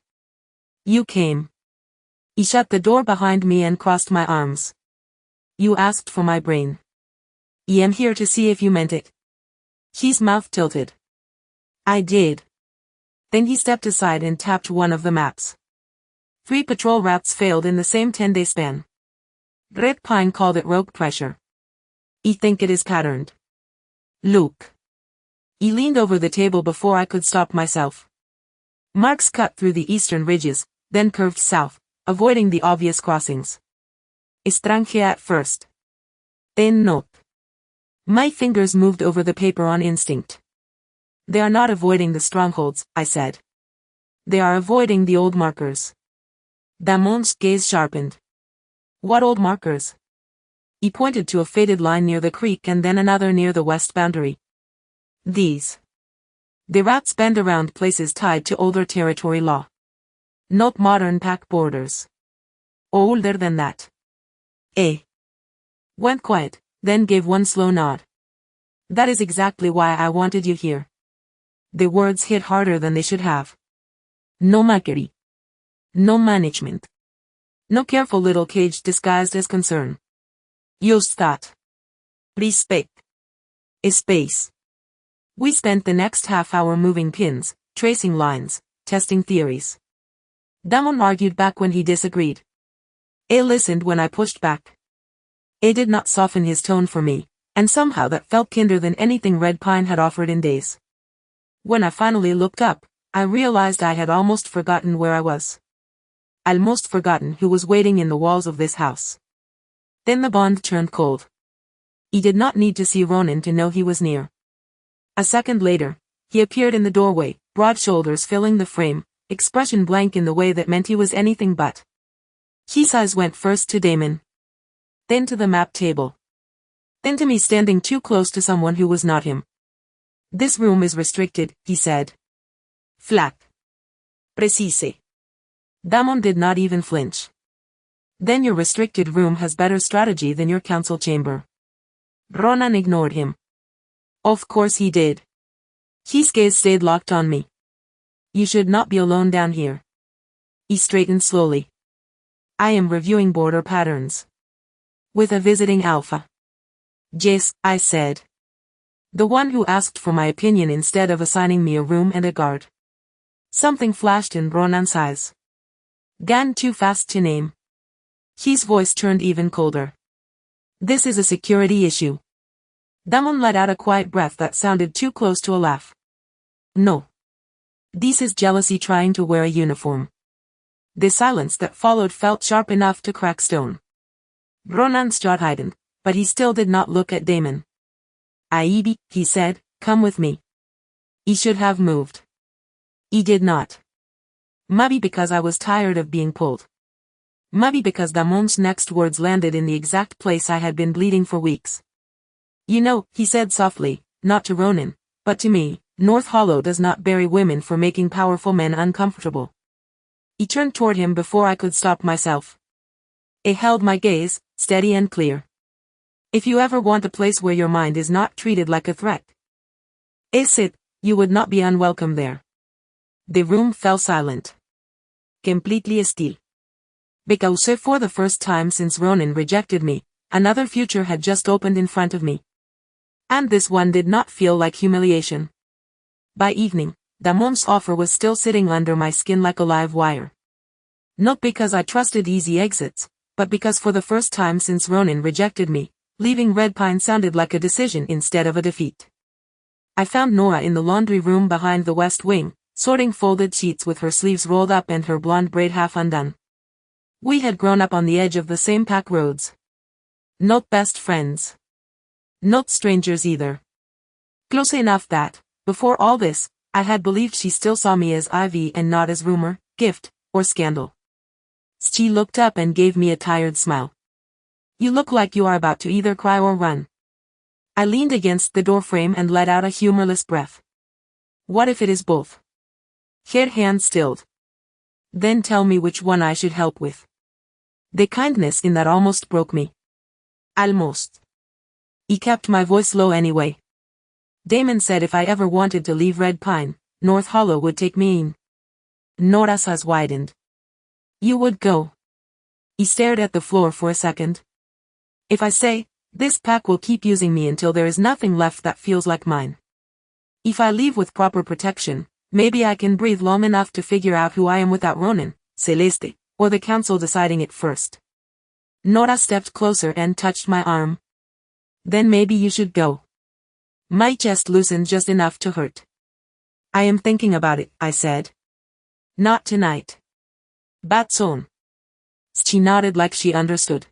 You came. He shut the door behind me and crossed my arms. You asked for my brain. I am here to see if you meant it. His mouth tilted. I did. Then he stepped aside and tapped one of the maps. 3 patrol rats failed in the same 10-day span. Red Pine called it rogue pressure. I think it is patterned. Look. I leaned over the table before I could stop myself. Marks cut through the eastern ridges, then curved south, avoiding the obvious crossings. Estrange at first. Then note. My fingers moved over the paper on instinct. They are not avoiding the strongholds, I said. They are avoiding the old markers. Damon's gaze sharpened. What old markers? He pointed to a faded line near the creek and then another near the west boundary. These. The routes bend around places tied to older territory law. Not modern pack borders. Older than that. Went quiet, then gave one slow nod. That is exactly why I wanted you here. The words hit harder than they should have. No machinery. No management. No careful little cage disguised as concern. Just that. Respect. Space. We spent the next half hour moving pins, tracing lines, testing theories. Damon argued back when he disagreed. A listened when I pushed back. A did not soften his tone for me, and somehow that felt kinder than anything Red Pine had offered in days. When I finally looked up, I realized I had almost forgotten where I was. Almost forgotten who was waiting in the walls of this house. Then the bond turned cold. He did not need to see Ronan to know he was near. A second later, he appeared in the doorway, broad shoulders filling the frame, expression blank in the way that meant he was anything but. His eyes went first to Damon. Then to the map table. Then to me standing too close to someone who was not him. This room is restricted, he said. Flat. Precise. Damon did not even flinch. Then your restricted room has better strategy than your council chamber. Ronan ignored him. Of course he did. His gaze stayed locked on me. You should not be alone down here. He straightened slowly. I am reviewing border patterns. With a visiting alpha. Yes, I said. The one who asked for my opinion instead of assigning me a room and a guard. Something flashed in Ronan's eyes. Gone too fast to name. His voice turned even colder. This is a security issue. Damon let out a quiet breath that sounded too close to a laugh. No. This is jealousy trying to wear a uniform. The silence that followed felt sharp enough to crack stone. Ronan's jaw tightened, but he still did not look at Damon. Aibi, he said, come with me. He should have moved. He did not. Maybe because I was tired of being pulled. Maybe because Damon's next words landed in the exact place I had been bleeding for weeks. You know, he said softly, not to Ronan, but to me, North Hollow does not bury women for making powerful men uncomfortable. He turned toward him before I could stop myself. It held my gaze, steady and clear. If you ever want a place where your mind is not treated like a threat, you would not be unwelcome there. The room fell silent. Completely still. Because for the first time since Ronan rejected me, another future had just opened in front of me. And this one did not feel like humiliation. By evening, Damon's offer was still sitting under my skin like a live wire. Not because I trusted easy exits, but because for the first time since Ronan rejected me, leaving Red Pine sounded like a decision instead of a defeat. I found Nora in the laundry room behind the west wing, sorting folded sheets with her sleeves rolled up and her blonde braid half undone. We had grown up on the edge of the same pack roads. Not best friends. Not strangers either. Close enough that, before all this, I had believed she still saw me as Ivy and not as rumor, gift, or scandal. She looked up and gave me a tired smile. You look like you are about to either cry or run. I leaned against the doorframe and let out a humorless breath. What if it is both? Her hand stilled. Then tell me which one I should help with. The kindness in that almost broke me. Almost. He kept my voice low anyway. Damon said if I ever wanted to leave Red Pine, North Hollow would take me in. Nora's eyes widened. You would go. He stared at the floor for a second. If I say, this pack will keep using me until there is nothing left that feels like mine. If I leave with proper protection, maybe I can breathe long enough to figure out who I am without Ronan, Celeste, or the council deciding it first. Nora stepped closer and touched my arm. Then maybe you should go. My chest loosened just enough to hurt. I am thinking about it, I said. Not tonight. But soon. She nodded like she understood.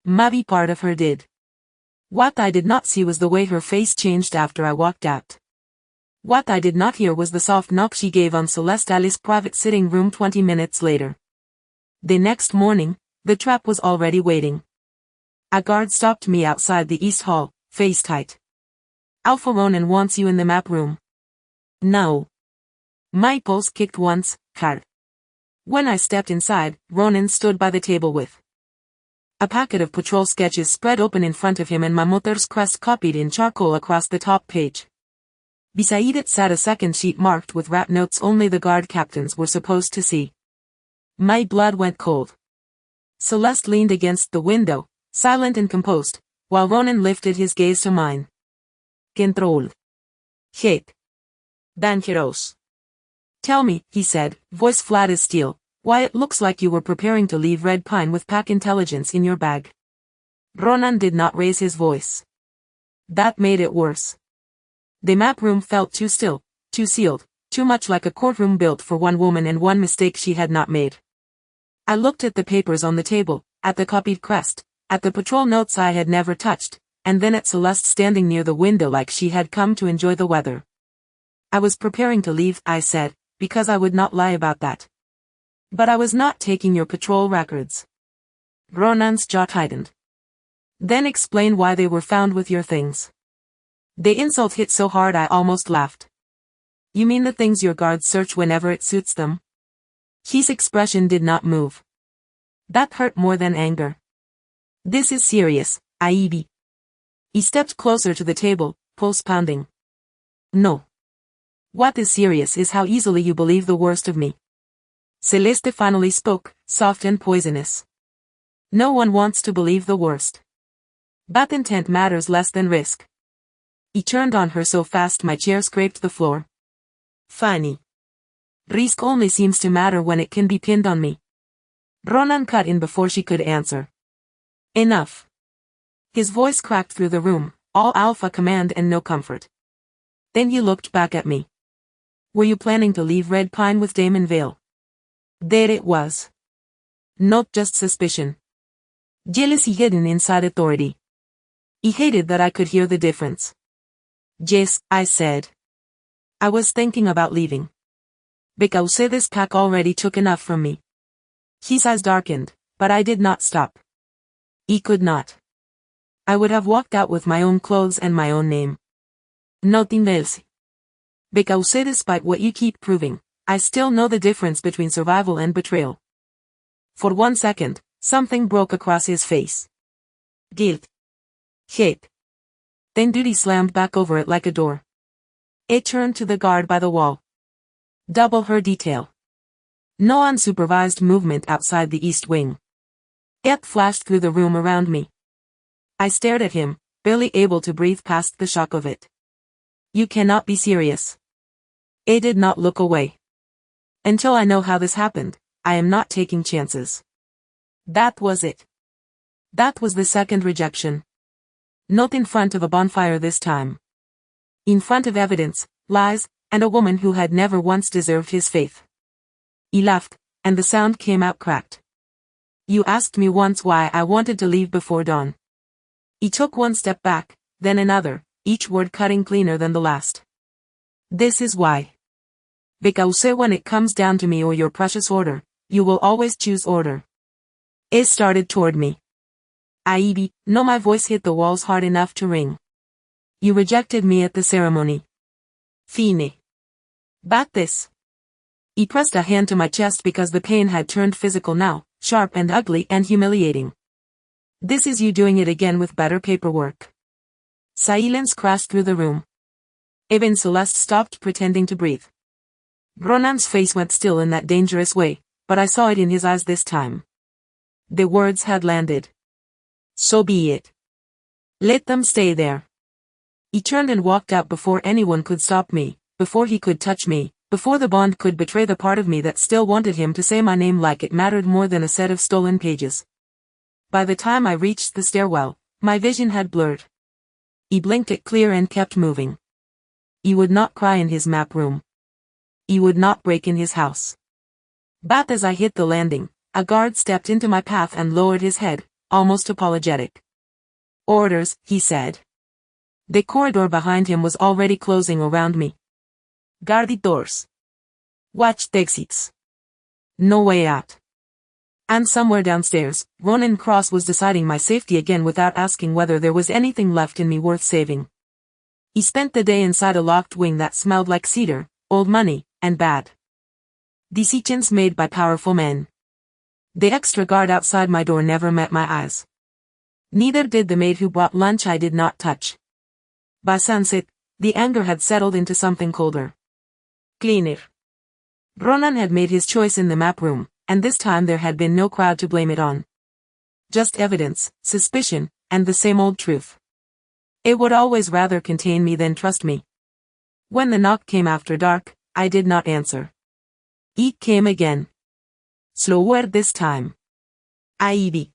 Maybe part of her did. What I did not see was the way her face changed after I walked out. What I did not hear was the soft knock she gave on Celeste Alice's private sitting room 20 minutes later. The next morning, the trap was already waiting. A guard stopped me outside the East Hall, face tight. Alpha Ronan wants you in the map room. No. My pulse kicked once, hard. When I stepped inside, Ronan stood by the table with a packet of patrol sketches spread open in front of him and my mother's crest copied in charcoal across the top page. Beside it sat a second sheet marked with rap notes only the guard captains were supposed to see. My blood went cold. Celeste leaned against the window, silent and composed, while Ronan lifted his gaze to mine. Control. Hate. Dangerous. Tell me, he said, voice flat as steel, why it looks like you were preparing to leave Red Pine with pack intelligence in your bag. Ronan did not raise his voice. That made it worse. The map room felt too still, too sealed, too much like a courtroom built for one woman and one mistake she had not made. I looked at the papers on the table, at the copied crest, at the patrol notes I had never touched, and then at Celeste standing near the window like she had come to enjoy the weather. I was preparing to leave, I said, because I would not lie about that. But I was not taking your patrol records. Ronan's jaw tightened. Then explain why they were found with your things. The insult hit so hard I almost laughed. You mean the things your guards search whenever it suits them? His expression did not move. That hurt more than anger. This is serious, Aibi. He stepped closer to the table, pulse pounding. No. What is serious is how easily you believe the worst of me. Celeste finally spoke, soft and poisonous. No one wants to believe the worst. But intent matters less than risk. He turned on her so fast my chair scraped the floor. Funny. Risk only seems to matter when it can be pinned on me. Ronan cut in before she could answer. Enough. His voice cracked through the room, all alpha command and no comfort. Then he looked back at me. Were you planning to leave Red Pine with Damon Vale? There it was. Not just suspicion. Jealousy hidden inside authority. He hated that I could hear the difference. Yes, I said. I was thinking about leaving. Because this pack already took enough from me. His eyes darkened, but I did not stop. He could not. I would have walked out with my own clothes and my own name. Nothing else. Because despite what you keep proving, I still know the difference between survival and betrayal. For 1 second, something broke across his face. Guilt. Hate. Then duty slammed back over it like a door. It turned to the guard by the wall. Double her detail. No unsupervised movement outside the east wing. It flashed through the room around me. I stared at him, barely able to breathe past the shock of it. You cannot be serious. I did not look away. Until I know how this happened, I am not taking chances. That was it. That was the second rejection. Not in front of a bonfire this time. In front of evidence, lies, and a woman who had never once deserved his faith. He laughed, and the sound came out cracked. You asked me once why I wanted to leave before dawn. He took one step back, then another, each word cutting cleaner than the last. This is why. Because when it comes down to me or your precious order, you will always choose order. It started toward me. Aibi, no, my voice hit the walls hard enough to ring. You rejected me at the ceremony. Fine. But this. He pressed a hand to my chest because the pain had turned physical now, sharp and ugly and humiliating. This is you doing it again with better paperwork. Silence crashed through the room. Even Celeste stopped pretending to breathe. Ronan's face went still in that dangerous way, but I saw it in his eyes this time. The words had landed. So be it. Let them stay there. He turned and walked out before anyone could stop me, before he could touch me, before the bond could betray the part of me that still wanted him to say my name like it mattered more than a set of stolen pages. By the time I reached the stairwell, my vision had blurred. He blinked it clear and kept moving. He would not cry in his map room. He would not break in his house. But as I hit the landing, a guard stepped into my path and lowered his head, almost apologetic. Orders, he said. The corridor behind him was already closing around me. Guarded doors. Watched exits. No way out. And somewhere downstairs, Ronan Cross was deciding my safety again without asking whether there was anything left in me worth saving. He spent the day inside a locked wing that smelled like cedar, old money, and bad decisions made by powerful men. The extra guard outside my door never met my eyes. Neither did the maid who brought lunch I did not touch. By sunset, the anger had settled into something colder. Cleaner. Ronan had made his choice in the map room, and this time there had been no crowd to blame it on. Just evidence, suspicion, and the same old truth. It would always rather contain me than trust me. When the knock came after dark, I did not answer. It came again. Slower this time. Ivy.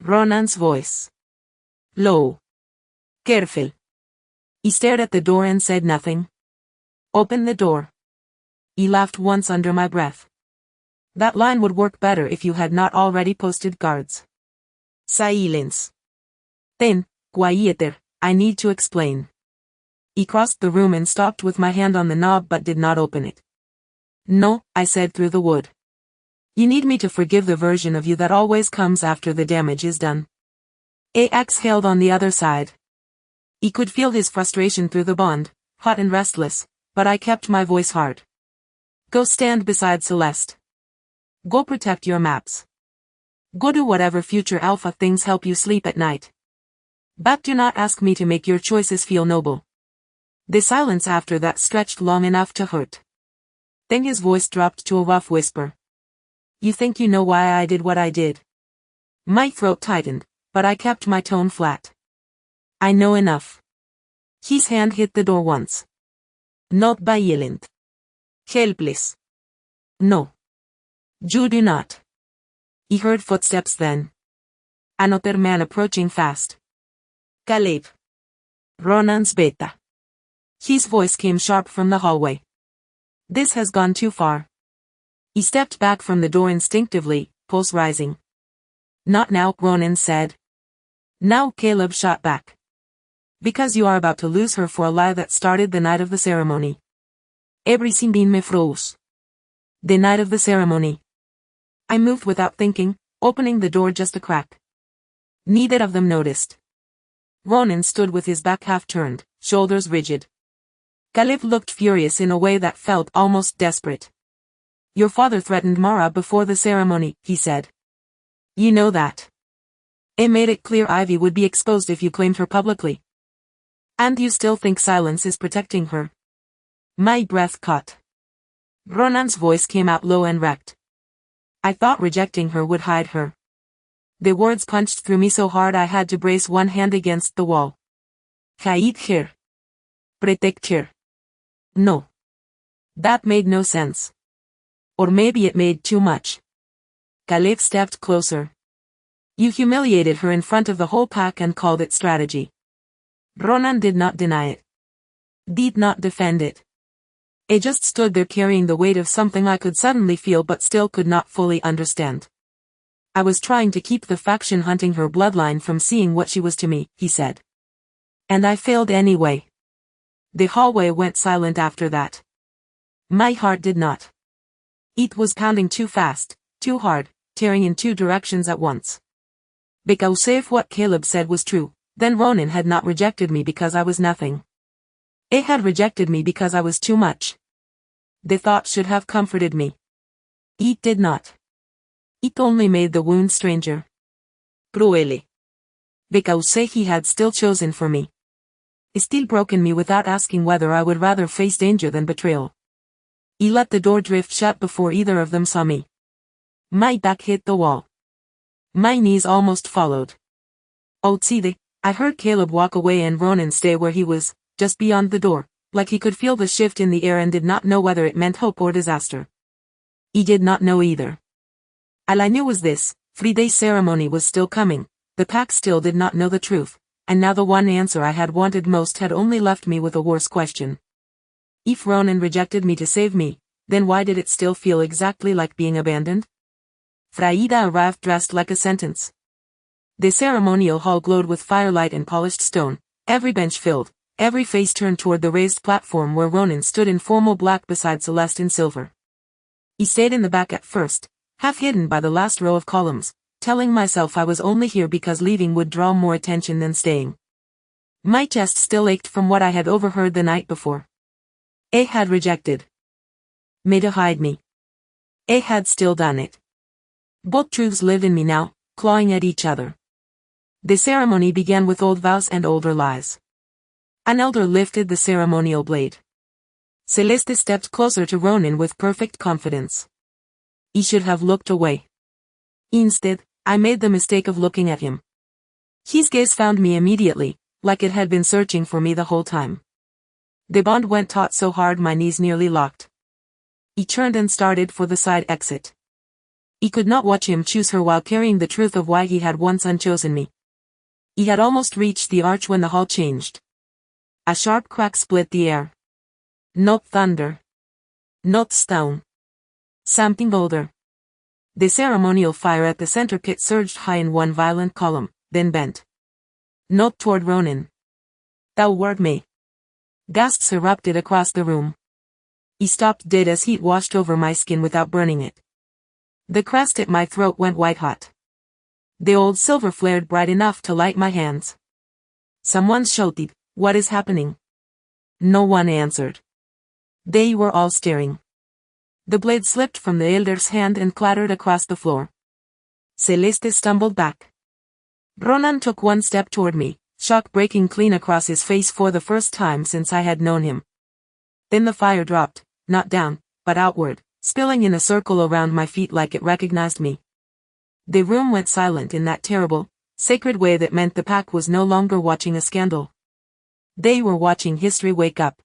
Ronan's voice. Low. Careful. He stared at the door and said nothing. Open the door. He laughed once under my breath. That line would work better if you had not already posted guards. Silence. Then, quieter, I need to explain. He crossed the room and stopped with my hand on the knob but did not open it. No, I said through the wood. You need me to forgive the version of you that always comes after the damage is done. I exhaled on the other side. He could feel his frustration through the bond, hot and restless, but I kept my voice hard. Go stand beside Celeste. Go protect your maps. Go do whatever future alpha things help you sleep at night. But do not ask me to make your choices feel noble. The silence after that stretched long enough to hurt. Then his voice dropped to a rough whisper. You think you know why I did what I did? My throat tightened, but I kept my tone flat. I know enough. His hand hit the door once. Not violent. Helpless. No. You do not. He heard footsteps then. Another man approaching fast. Caleb. Ronan's beta. His voice came sharp from the hallway. This has gone too far. He stepped back from the door instinctively, pulse rising. Not now, Ronan said. Now, Caleb shot back. Because you are about to lose her for a lie that started the night of the ceremony. Everything me froze. The night of the ceremony. I moved without thinking, opening the door just a crack. Neither of them noticed. Ronan stood with his back half turned, shoulders rigid. Caleb looked furious in a way that felt almost desperate. Your father threatened Mara before the ceremony, he said. You know that. It made it clear Ivy would be exposed if you claimed her publicly. And you still think silence is protecting her? My breath caught. Ronan's voice came out low and wrecked. I thought rejecting her would hide her. The words punched through me so hard I had to brace one hand against the wall. Hide her. Protect her. No. That made no sense. Or maybe it made too much. Caleb stepped closer. You humiliated her in front of the whole pack and called it strategy. Ronan did not deny it. Did not defend it. It just stood there carrying the weight of something I could suddenly feel but still could not fully understand. I was trying to keep the faction hunting her bloodline from seeing what she was to me, he said. And I failed anyway. The hallway went silent after that. My heart did not. It was pounding too fast, too hard, tearing in two directions at once. Because if what Caleb said was true, then Ronan had not rejected me because I was nothing. It had rejected me because I was too much. The thought should have comforted me. It did not. It only made the wound stranger. Cruelly. Because he had still chosen for me. Still broken me without asking whether I would rather face danger than betrayal. He let the door drift shut before either of them saw me. My back hit the wall. My knees almost followed. Outside, I heard Caleb walk away and Ronan stay where he was, just beyond the door, like he could feel the shift in the air and did not know whether it meant hope or disaster. He did not know either. All I knew was this: 3-day ceremony was still coming, the pack still did not know the truth, and now the one answer I had wanted most had only left me with a worse question. If Ronan rejected me to save me, then why did it still feel exactly like being abandoned? Fraida arrived dressed like a sentence. The ceremonial hall glowed with firelight and polished stone, every bench filled, every face turned toward the raised platform where Ronan stood in formal black beside Celeste in silver. He stayed in the back at first, half hidden by the last row of columns, telling myself I was only here because leaving would draw more attention than staying. My chest still ached from what I had overheard the night before. A had rejected me to hide me. A had still done it. Both truths lived in me now, clawing at each other. The ceremony began with old vows and older lies. An elder lifted the ceremonial blade. Celeste stepped closer to Ronan with perfect confidence. He should have looked away. Instead, I made the mistake of looking at him. His gaze found me immediately, like it had been searching for me the whole time. The bond went taut so hard my knees nearly locked. He turned and started for the side exit. He could not watch him choose her while carrying the truth of why he had once unchosen me. He had almost reached the arch when the hall changed. A sharp crack split the air. Not thunder. Not stone. Something bolder. The ceremonial fire at the center pit surged high in one violent column, then bent. Not toward Ronan. Thou wert me. Gasps erupted across the room. He stopped dead as heat washed over my skin without burning it. The crest at my throat went white hot. The old silver flared bright enough to light my hands. Someone shouted, "What is happening?" No one answered. They were all staring. The blade slipped from the elder's hand and clattered across the floor. Celeste stumbled back. Ronan took one step toward me, shock breaking clean across his face for the first time since I had known him. Then the fire dropped, not down, but outward, spilling in a circle around my feet like it recognized me. The room went silent in that terrible, sacred way that meant the pack was no longer watching a scandal. They were watching history wake up.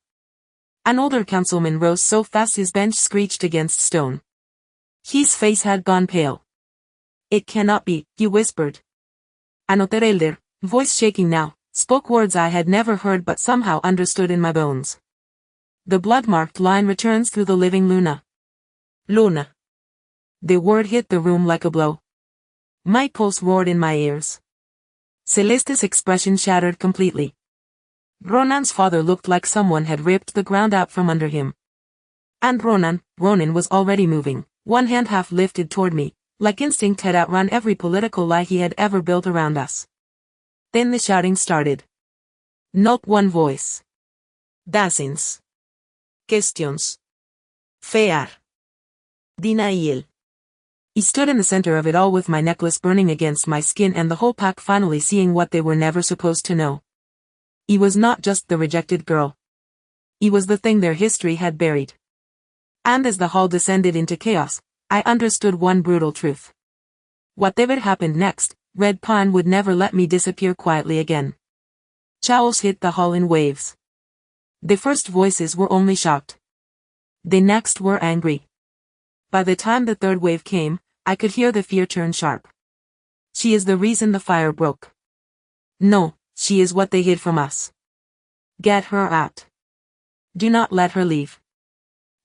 An older councilman rose so fast his bench screeched against stone. His face had gone pale. "It cannot be," he whispered. Another elder, voice shaking now, spoke words I had never heard but somehow understood in my bones. "The blood-marked line returns through the living Luna." Luna. The word hit the room like a blow. My pulse roared in my ears. Celeste's expression shattered completely. Ronan's father looked like someone had ripped the ground out from under him. And Ronan was already moving, one hand half lifted toward me, like instinct had outrun every political lie he had ever built around us. Then the shouting started. Not one voice. Dozens. Questions. Fear. Denial. He stood in the center of it all with my necklace burning against my skin and the whole pack finally seeing what they were never supposed to know. He was not just the rejected girl. He was the thing their history had buried. And as the hall descended into chaos, I understood one brutal truth. Whatever happened next, Red Pine would never let me disappear quietly again. Chows hit the hall in waves. The first voices were only shocked. The next were angry. By the time the third wave came, I could hear the fear turn sharp. She is the reason the fire broke. No, she is what they hid from us. Get her out. Do not let her leave.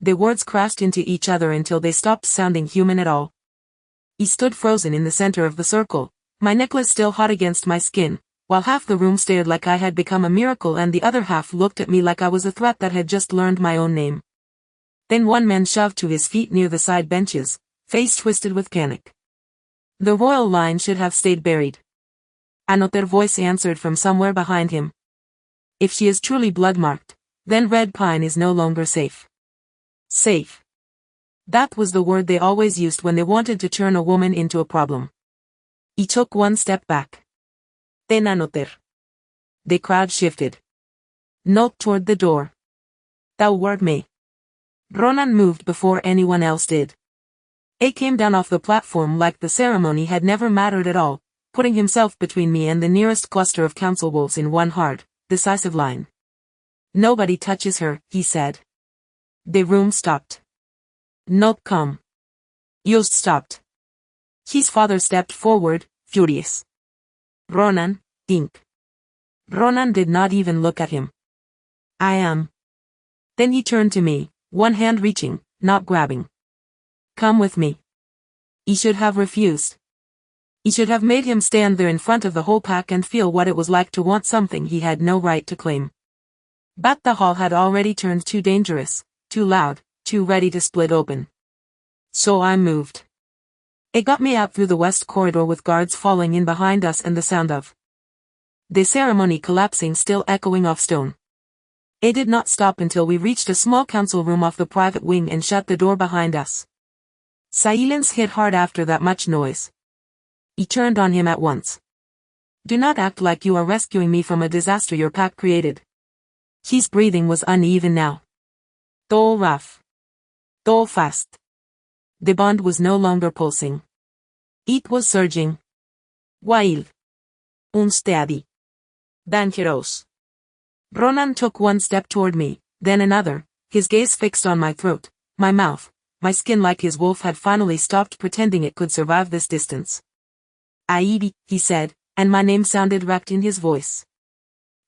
The words crashed into each other until they stopped sounding human at all. He stood frozen in the center of the circle, my necklace still hot against my skin, while half the room stared like I had become a miracle and the other half looked at me like I was a threat that had just learned my own name. Then one man shoved to his feet near the side benches, face twisted with panic. The royal line should have stayed buried. Another voice answered from somewhere behind him. If she is truly blood-marked, then Red Pine is no longer safe. Safe. That was the word they always used when they wanted to turn a woman into a problem. He took one step back. Then another. The crowd shifted. Not toward the door. Thou wert me. Ronan moved before anyone else did. He came down off the platform like the ceremony had never mattered at all, putting himself between me and the nearest cluster of council wolves in one hard, decisive line. Nobody touches her, he said. The room stopped. Not come. Just stopped. His father stepped forward, furious. Ronan, think. Ronan did not even look at him. I am. Then he turned to me, one hand reaching, not grabbing. Come with me. He should have refused. He should have made him stand there in front of the whole pack and feel what it was like to want something he had no right to claim. But the hall had already turned too dangerous, too loud, too ready to split open. So I moved. It got me out through the west corridor with guards falling in behind us and the sound of the ceremony collapsing still echoing off stone. It did not stop until we reached a small council room off the private wing and shut the door behind us. Silence hit hard after that much noise. He turned on him at once. Do not act like you are rescuing me from a disaster your pack created. His breathing was uneven now. Though rough. Though fast. The bond was no longer pulsing. It was surging. Wild. Unsteady. Dangerous. Ronan took one step toward me, then another, his gaze fixed on my throat, my mouth, my skin like his wolf had finally stopped pretending it could survive this distance. Aidi, he said, and my name sounded wrecked in his voice.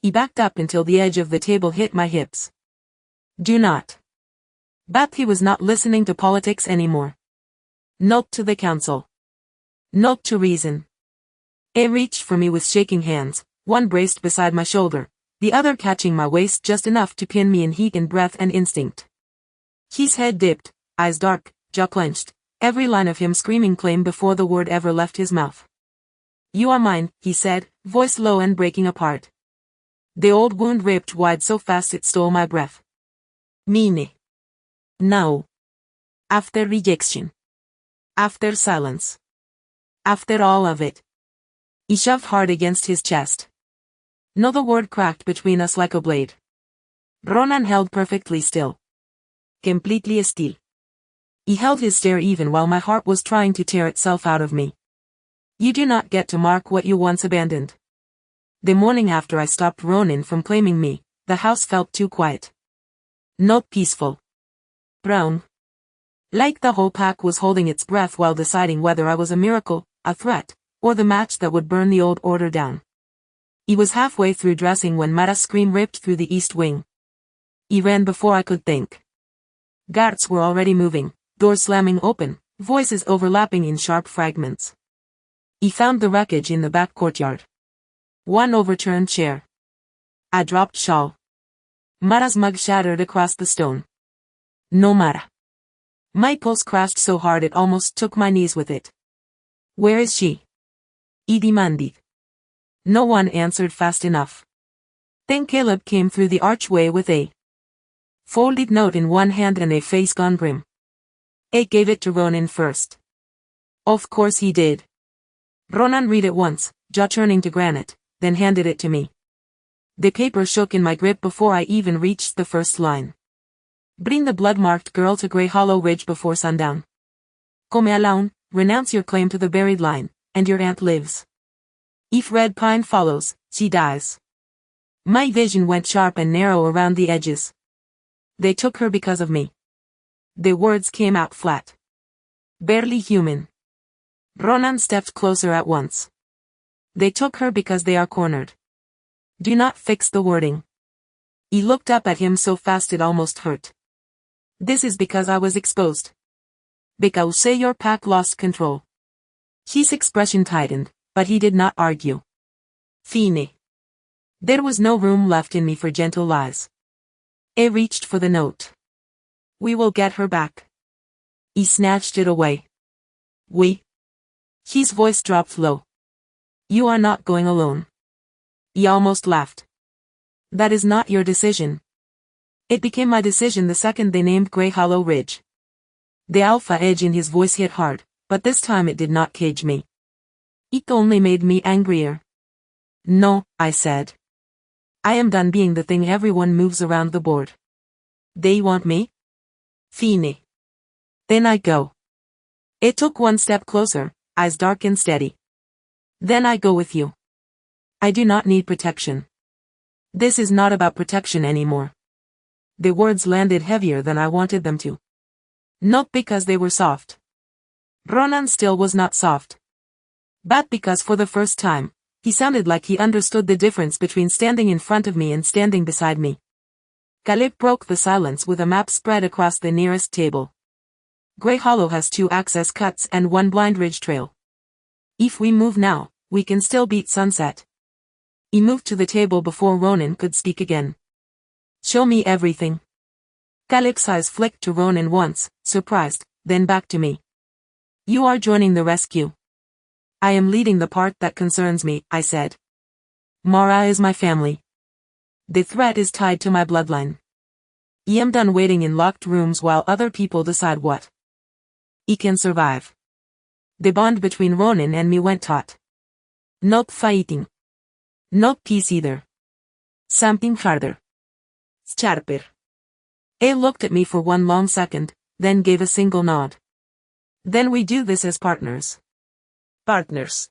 He backed up until the edge of the table hit my hips. Do not. But he was not listening to politics anymore. Not to the council. Not to reason. He reached for me with shaking hands, one braced beside my shoulder, the other catching my waist just enough to pin me in heat and breath and instinct. His head dipped, eyes dark, jaw clenched, every line of him screaming claim before the word ever left his mouth. You are mine, he said, voice low and breaking apart. The old wound ripped wide so fast it stole my breath. Mine. Now. After rejection. After silence. After all of it. He shoved hard against his chest. No, the word cracked between us like a blade. Ronan held perfectly still. Completely still. He held his stare even while my heart was trying to tear itself out of me. You do not get to mark what you once abandoned. The morning after I stopped Ronan from claiming me, the house felt too quiet. Not peaceful. Brown. Like the whole pack was holding its breath while deciding whether I was a miracle, a threat, or the match that would burn the old order down. He was halfway through dressing when Mara's scream ripped through the east wing. He ran before I could think. Guards were already moving, doors slamming open, voices overlapping in sharp fragments. He found the wreckage in the back courtyard. One overturned chair. A dropped shawl. Mara's mug shattered across the stone. No Mara. My pulse crashed so hard it almost took my knees with it. Where is she? He demanded. No one answered fast enough. Then Caleb came through the archway with a folded note in one hand and a face gone grim. He gave it to Ronan first. Of course he did. Ronan read it once, jaw turning to granite, then handed it to me. The paper shook in my grip before I even reached the first line. Bring the blood-marked girl to Grey Hollow Ridge before sundown. Come alone, renounce your claim to the buried line, and your aunt lives. If Red Pine follows, she dies. My vision went sharp and narrow around the edges. They took her because of me. The words came out flat. Barely human. Ronan stepped closer at once. They took her because they are cornered. Do not fix the wording. He looked up at him so fast it almost hurt. This is because I was exposed. Because say your pack lost control. His expression tightened, but he did not argue. Fine. There was no room left in me for gentle lies. He reached for the note. We will get her back. He snatched it away. We. His voice dropped low. You are not going alone. He almost laughed. That is not your decision. It became my decision the second they named Grey Hollow Ridge. The alpha edge in his voice hit hard, but this time it did not cage me. It only made me angrier. No, I said. I am done being the thing everyone moves around the board. They want me? Fine. Then I go. It took one step closer, eyes dark and steady. Then I go with you. I do not need protection. This is not about protection anymore. The words landed heavier than I wanted them to. Not because they were soft. Ronan still was not soft. But because for the first time, He sounded like he understood the difference between standing in front of me and standing beside me. Caleb broke the silence with a map spread across the nearest table. Grey Hollow has 2 access cuts and 1 blind ridge trail. If we move now, we can still beat sunset. He moved to the table before Ronan could speak again. Show me everything. Caleb's eyes flicked to Ronan once, surprised, then back to me. You are joining the rescue. I am leading the part that concerns me, I said. Mara is my family. The threat is tied to my bloodline. I am done waiting in locked rooms while other people decide what I can survive. The bond between Ronan and me went taut. Not fighting. Not peace either. Something harder. Sharper. A looked at me for one long second, then gave a single nod. Then we do this as partners. Partners.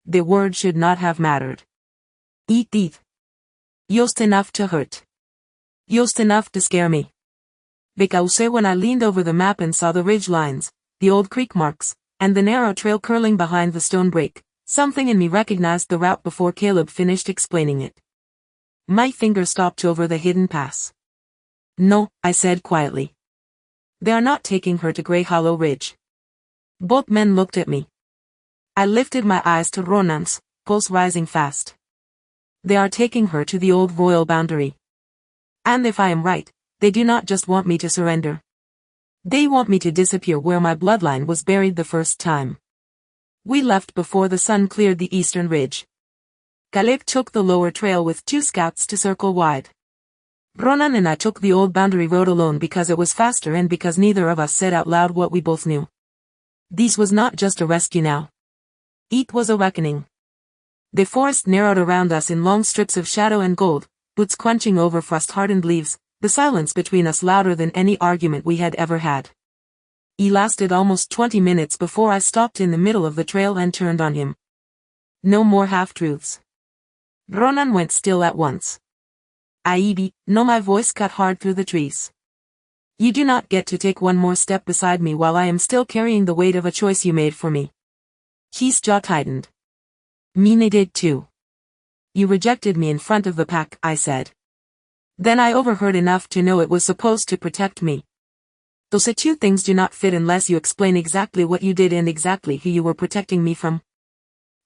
The word should not have mattered. Eat teeth. Just enough to hurt. Just enough to scare me. Because when I leaned over the map and saw the ridge lines, the old creek marks, and the narrow trail curling behind the stone break, something in me recognized the route before Caleb finished explaining it. My finger stopped over the hidden pass. No, I said quietly. They are not taking her to Grey Hollow Ridge. Both men looked at me. I lifted my eyes to Ronan's, pulse rising fast. They are taking her to the old royal boundary. And if I am right, they do not just want me to surrender. They want me to disappear where my bloodline was buried the first time. We left before the sun cleared the eastern ridge. Caleb took the lower trail with 2 scouts to circle wide. Ronan and I took the old boundary road alone because it was faster and because neither of us said out loud what we both knew. This was not just a rescue now. It was a reckoning. The forest narrowed around us in long strips of shadow and gold, boots crunching over frost-hardened leaves, the silence between us louder than any argument we had ever had. It lasted almost 20 minutes before I stopped in the middle of the trail and turned on him. No more half-truths. Ronan went still at once. Aibi, no, my voice cut hard through the trees. You do not get to take one more step beside me while I am still carrying the weight of a choice you made for me. His jaw tightened. Mina did too. You rejected me in front of the pack, I said. Then I overheard enough to know it was supposed to protect me. Those 2 things do not fit unless you explain exactly what you did and exactly who you were protecting me from.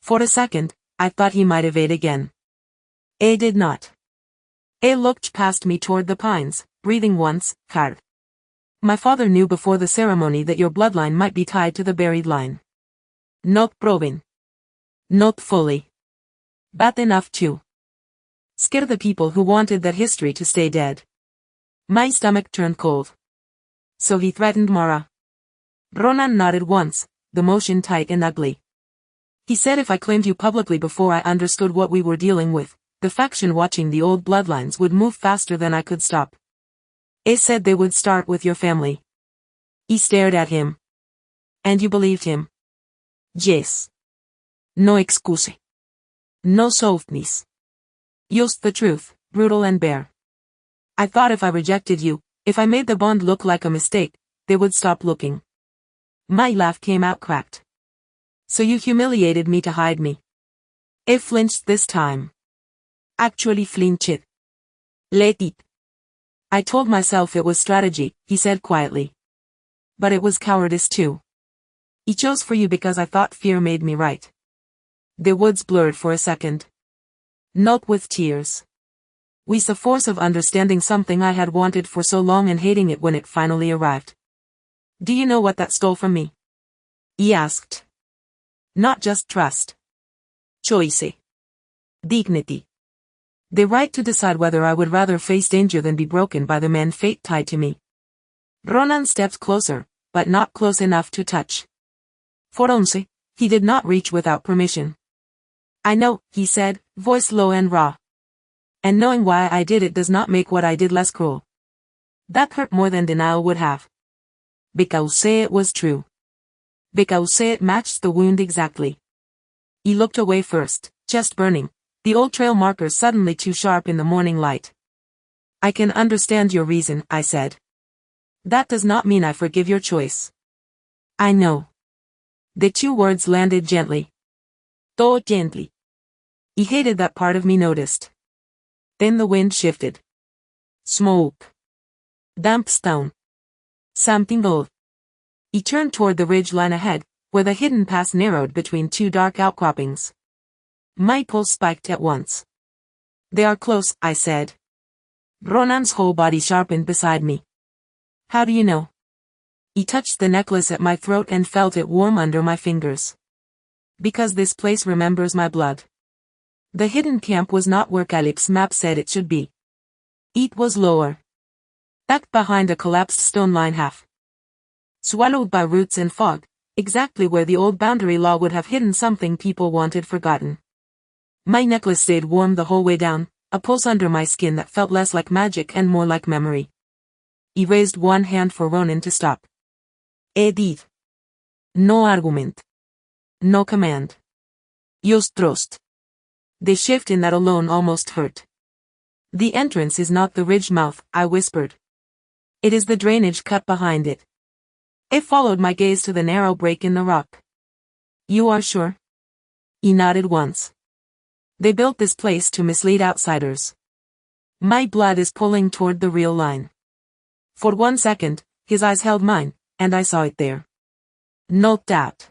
For a second, I thought he might evade again. A did not. A looked past me toward the pines, breathing once, hard. My father knew before the ceremony that your bloodline might be tied to the buried line. Not proven. Not fully. But enough to scare the people who wanted that history to stay dead. My stomach turned cold. So he threatened Mara. Ronan nodded once, the motion tight and ugly. He said if I claimed you publicly before I understood what we were dealing with, the faction watching the old bloodlines would move faster than I could stop. A said they would start with your family. He stared at him. And you believed him? Yes. No excuse. No softness. Just the truth, brutal and bare. I thought if I rejected you, if I made the bond look like a mistake, they would stop looking. My laugh came out cracked. So you humiliated me to hide me. A flinched this time. Actually flinched. Let it. I told myself it was strategy, he said quietly. But it was cowardice too. I chose for you because I thought fear made me right. The woods blurred for a second. Not with tears. With the force of understanding something I had wanted for so long and hating it when it finally arrived. Do you know what that stole from me? He asked. Not just trust. Choice. Dignity. The right to decide whether I would rather face danger than be broken by the man fate tied to me. Ronan stepped closer, but not close enough to touch. For once, he did not reach without permission. I know, he said, voice low and raw. And knowing why I did it does not make what I did less cruel. That hurt more than denial would have. Because it was true. Because it matched the wound exactly. He looked away first, chest burning, the old trail markers suddenly too sharp in the morning light. I can understand your reason, I said. That does not mean I forgive your choice. I know. The 2 words landed gently. So gently. He hated that part of me noticed. Then the wind shifted. Smoke. Damp stone. Something old. He turned toward the ridge line ahead, where the hidden pass narrowed between two dark outcroppings. My pulse spiked at once. They are close, I said. Ronan's whole body sharpened beside me. How do you know? He touched the necklace at my throat and felt it warm under my fingers. Because this place remembers my blood. The hidden camp was not where Calip's map said it should be. It was lower. Tucked behind a collapsed stone line half. Swallowed by roots and fog, exactly where the old boundary law would have hidden something people wanted forgotten. My necklace stayed warm the whole way down, a pulse under my skin that felt less like magic and more like memory. He raised one hand for Ronan to stop. Edith. No argument. No command. Just trust. The shift in that alone almost hurt. The entrance is not the ridge mouth, I whispered. It is the drainage cut behind it. It followed my gaze to the narrow break in the rock. You are sure? He nodded once. They built this place to mislead outsiders. My blood is pulling toward the real line. For 1 second, his eyes held mine, and I saw it there. Not doubt.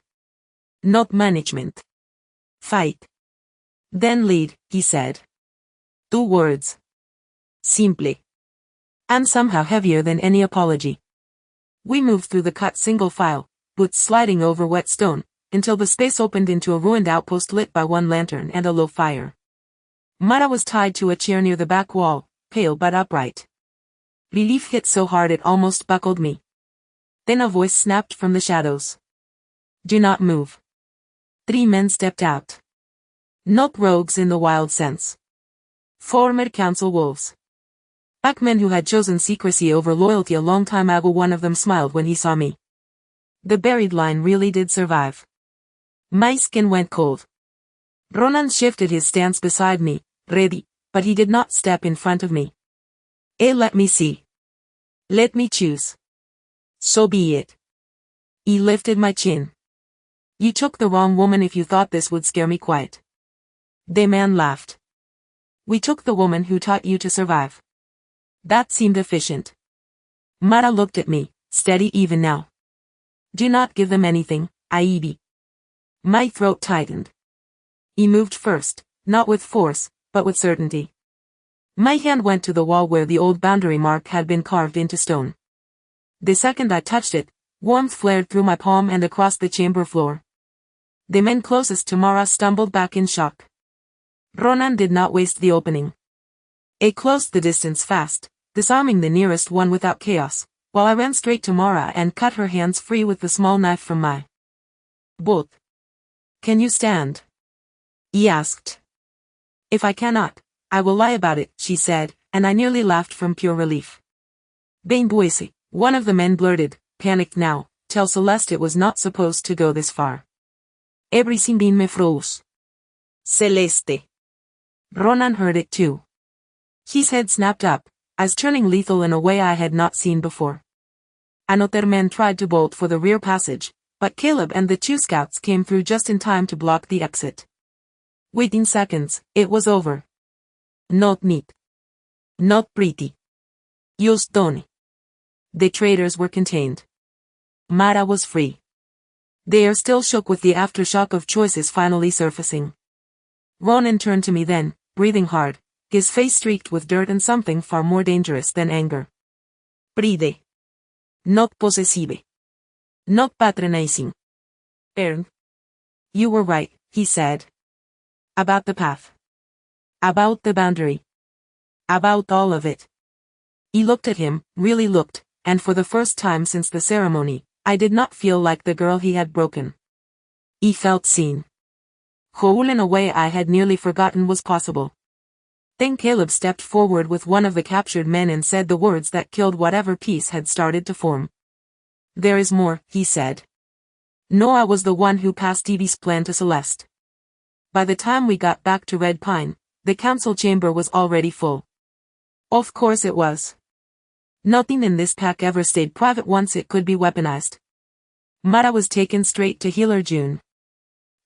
Not management. Fight. Then lead, he said. 2 words. Simply. And somehow heavier than any apology. We moved through the cut single file, boots sliding over wet stone, until the space opened into a ruined outpost lit by one lantern and a low fire. Mara was tied to a chair near the back wall, pale but upright. Relief hit so hard it almost buckled me. Then a voice snapped from the shadows. Do not move. 3 men stepped out. Not rogues in the wild sense. Former council wolves. Pack men who had chosen secrecy over loyalty a long time ago. One of them smiled when he saw me. The buried line really did survive. My skin went cold. Ronan shifted his stance beside me, ready, but he did not step in front of me. Let me see. Let me choose. So be it. He lifted my chin. You took the wrong woman if you thought this would scare me quiet. The man laughed. We took the woman who taught you to survive. That seemed efficient. Mara looked at me, steady even now. Do not give them anything, Aibi. My throat tightened. He moved first, not with force, but with certainty. My hand went to the wall where the old boundary mark had been carved into stone. The second I touched it, warmth flared through my palm and across the chamber floor. The men closest to Mara stumbled back in shock. Ronan did not waste the opening. It closed the distance fast, disarming the nearest one without chaos, while I ran straight to Mara and cut her hands free with the small knife from my both. Can you stand? He asked. If I cannot, I will lie about it, she said, and I nearly laughed from pure relief. Bem Boise, one of the men blurted, panicked now, tell Celeste it was not supposed to go this far. Everything been me froze. Celeste. Ronan heard it too. His head snapped up, eyes turning lethal in a way I had not seen before. Another man tried to bolt for the rear passage, but Caleb and the 2 scouts came through just in time to block the exit. Within seconds, it was over. Not neat. Not pretty. Just done. The traitors were contained. Mara was free. The air still shook with the aftershock of choices finally surfacing. Ronan turned to me then, breathing hard, his face streaked with dirt and something far more dangerous than anger. Breathe. Not possessive. Not patronizing. Earned. You were right, he said. About the path. About the boundary. About all of it. He looked at him, really looked, and for the first time since the ceremony, I did not feel like the girl he had broken. He felt seen. Whole in a way I had nearly forgotten was possible. Then Caleb stepped forward with one of the captured men and said the words that killed whatever peace had started to form. There is more, he said. Noah was the one who passed Evie's plan to Celeste. By the time we got back to Red Pine, the council chamber was already full. Of course it was. Nothing in this pack ever stayed private once it could be weaponized. Mara was taken straight to Healer June.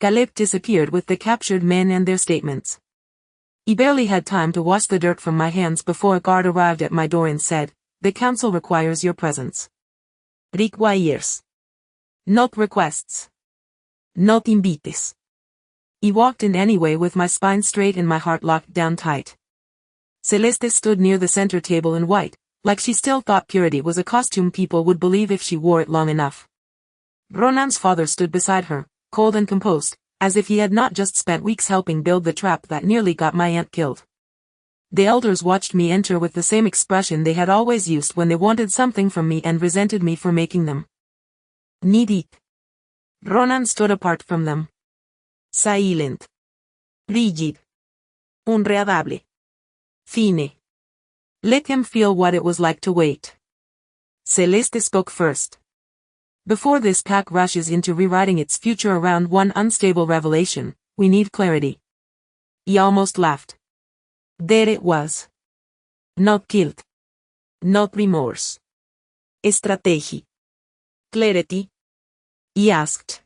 Caleb disappeared with the captured men and their statements. He barely had time to wash the dirt from my hands before a guard arrived at my door and said, "The council requires your presence." Requires. Not requests. Not invites. He walked in anyway with my spine straight and my heart locked down tight. Celeste stood near the center table in white, like she still thought purity was a costume people would believe if she wore it long enough. Ronan's father stood beside her, cold and composed, as if he had not just spent weeks helping build the trap that nearly got my aunt killed. The elders watched me enter with the same expression they had always used when they wanted something from me and resented me for making them. Need it. Ronan stood apart from them. Silent. Rigid. Unreadable. Fine. Let him feel what it was like to wait. Celeste spoke first. Before this pack rushes into rewriting its future around one unstable revelation, we need clarity. He almost laughed. There it was. Not guilt. Not remorse. Strategy. Clarity? He asked.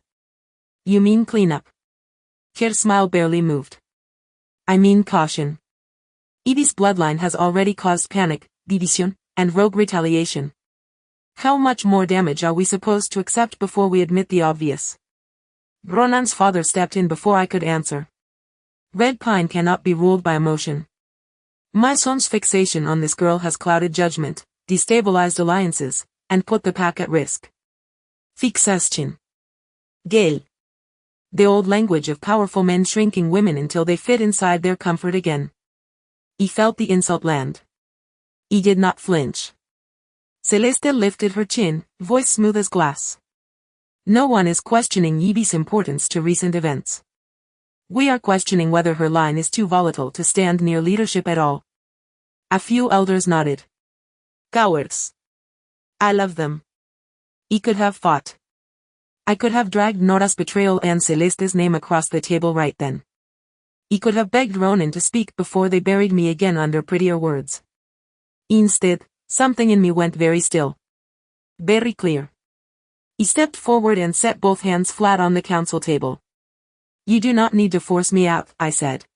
You mean cleanup? Her smile barely moved. I mean caution. Evie's bloodline has already caused panic, division, and rogue retaliation. How much more damage are we supposed to accept before we admit the obvious? Ronan's father stepped in before I could answer. Red Pine cannot be ruled by emotion. My son's fixation on this girl has clouded judgment, destabilized alliances, and put the pack at risk. Fixation. Gale. The old language of powerful men shrinking women until they fit inside their comfort again. He felt the insult land. He did not flinch. Celeste lifted her chin, voice smooth as glass. No one is questioning Evie's importance to recent events. We are questioning whether her line is too volatile to stand near leadership at all. A few elders nodded. Cowards. I love them. He could have fought. I could have dragged Nora's betrayal and Celeste's name across the table right then. He could have begged Ronan to speak before they buried me again under prettier words. Instead, something in me went very still. Very clear. He stepped forward and set both hands flat on the council table. You do not need to force me out, I said.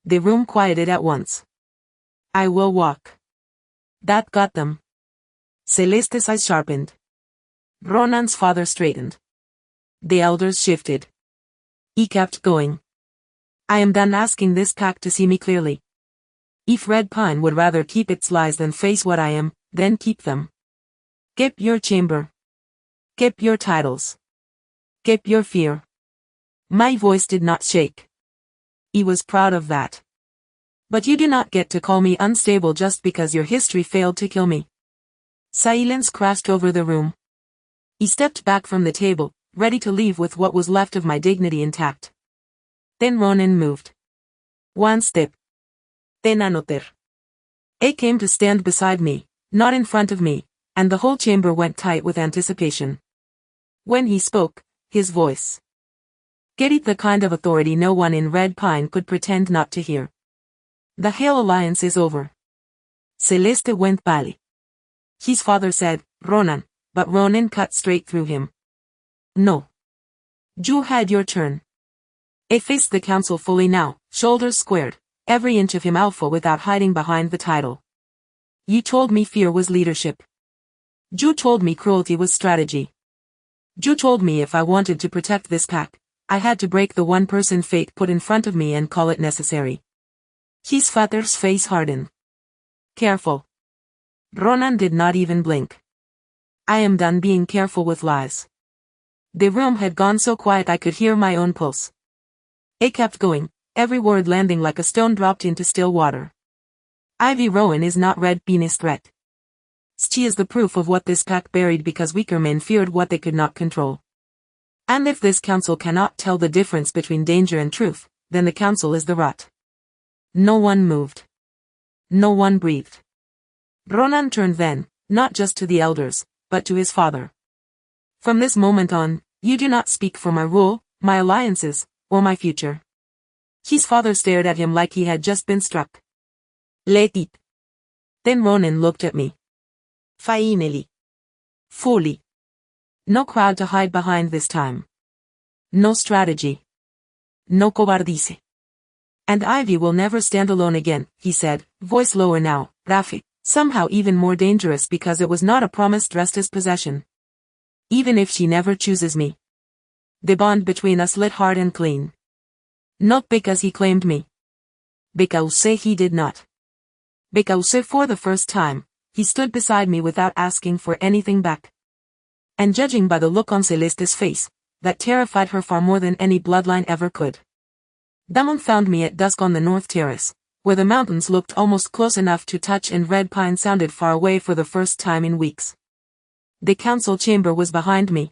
The room quieted at once. I will walk. That got them. Celeste's eyes sharpened. Ronan's father straightened. The elders shifted. He kept going. I am done asking this pack to see me clearly. If Red Pine would rather keep its lies than face what I am, then keep them. Keep your chamber. Keep your titles. Keep your fear. My voice did not shake. He was proud of that. But you do not get to call me unstable just because your history failed to kill me. Silence crashed over the room. He stepped back from the table, ready to leave with what was left of my dignity intact. Then Ronan moved. One step. Then another. He came to stand beside me, not in front of me, and the whole chamber went tight with anticipation. When he spoke, his voice carried the kind of authority no one in Red Pine could pretend not to hear. The Hale alliance is over. Celeste went pale. His father said, Ronan, but Ronan cut straight through him. No. You had your turn. He faced the council fully now, shoulders squared, every inch of him alpha without hiding behind the title. You told me fear was leadership. You told me cruelty was strategy. You told me if I wanted to protect this pack, I had to break the one person fate put in front of me and call it necessary. His father's face hardened. Careful. Ronan did not even blink. I am done being careful with lies. The room had gone so quiet I could hear my own pulse. He kept going, every word landing like a stone dropped into still water. Ivy Rowan is not Red Pine's threat. She is the proof of what this pack buried because weaker men feared what they could not control. And if this council cannot tell the difference between danger and truth, then the council is the rot. No one moved. No one breathed. Ronan turned then, not just to the elders, but to his father. From this moment on, you do not speak for my rule, my alliances, or my future. His father stared at him like he had just been struck. Let it. Then Ronan looked at me. Finally. Fully. No crowd to hide behind this time. No strategy. No cobardice. And Ivy will never stand alone again, he said, voice lower now, Rafi, somehow even more dangerous because it was not a promise dressed as possession. Even if she never chooses me. The bond between us lit hard and clean. Not because he claimed me. Because he did not. Because for the first time, he stood beside me without asking for anything back. And judging by the look on Celeste's face, that terrified her far more than any bloodline ever could. Damon found me at dusk on the North Terrace, where the mountains looked almost close enough to touch and red pine sounded far away for the first time in weeks. The council chamber was behind me.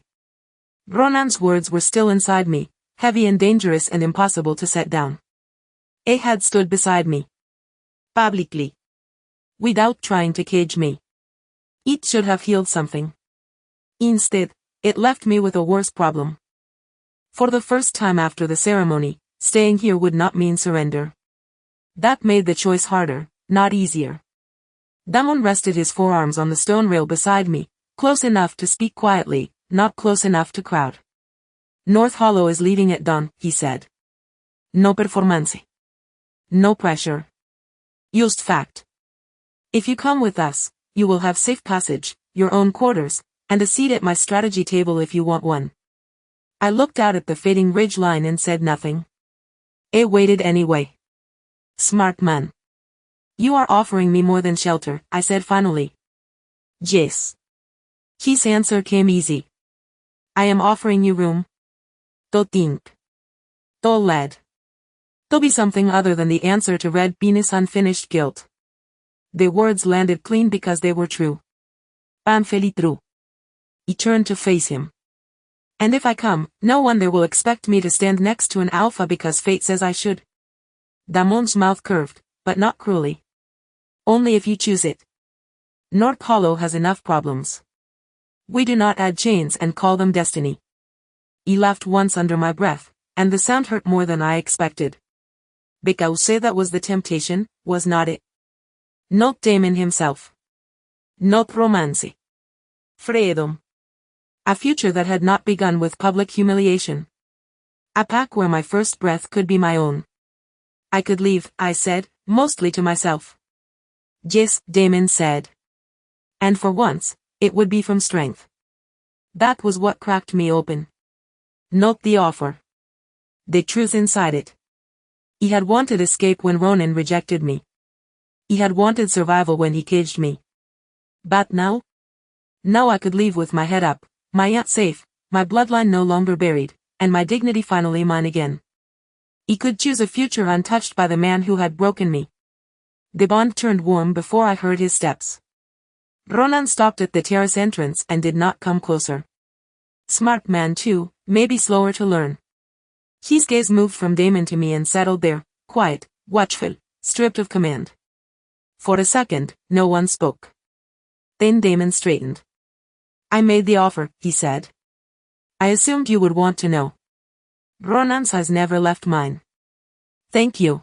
Ronan's words were still inside me, heavy and dangerous and impossible to set down. A had stood beside me. Publicly. Without trying to cage me. It should have healed something. Instead, it left me with a worse problem. For the first time after the ceremony, staying here would not mean surrender. That made the choice harder, not easier. Damon rested his forearms on the stone rail beside me, close enough to speak quietly, not close enough to crowd. North Hollow is leaving at dawn, he said. No performance. No pressure. Just fact. If you come with us, you will have safe passage, your own quarters, and a seat at my strategy table if you want one. I looked out at the fading ridge line and said nothing. A waited anyway. Smart man. You are offering me more than shelter, I said finally. Yes. His answer came easy. I am offering you room. To think. To lead. To be something other than the answer to Red Penis' unfinished guilt. The words landed clean because they were true. Painfully true. He turned to face him. And if I come, no one there will expect me to stand next to an alpha because fate says I should. Damon's mouth curved, but not cruelly. Only if you choose it. North Hollow has enough problems. We do not add chains and call them destiny. He laughed once under my breath, and the sound hurt more than I expected. Because that was the temptation, was not it? Not Damon himself. Not romance. Freedom. A future that had not begun with public humiliation. A pack where my first breath could be my own. I could leave, I said, mostly to myself. Yes, Damon said. And for once, it would be from strength. That was what cracked me open. Not the offer. The truth inside it. He had wanted escape when Ronan rejected me. He had wanted survival when he caged me. But now? Now I could leave with my head up, my yacht safe, my bloodline no longer buried, and my dignity finally mine again. He could choose a future untouched by the man who had broken me. The bond turned warm before I heard his steps. Ronan stopped at the terrace entrance and did not come closer. Smart man too, maybe slower to learn. His gaze moved from Damon to me and settled there, quiet, watchful, stripped of command. For a second, no one spoke. Then Damon straightened. I made the offer, he said. I assumed you would want to know. Ronan's eyes never left mine. Thank you.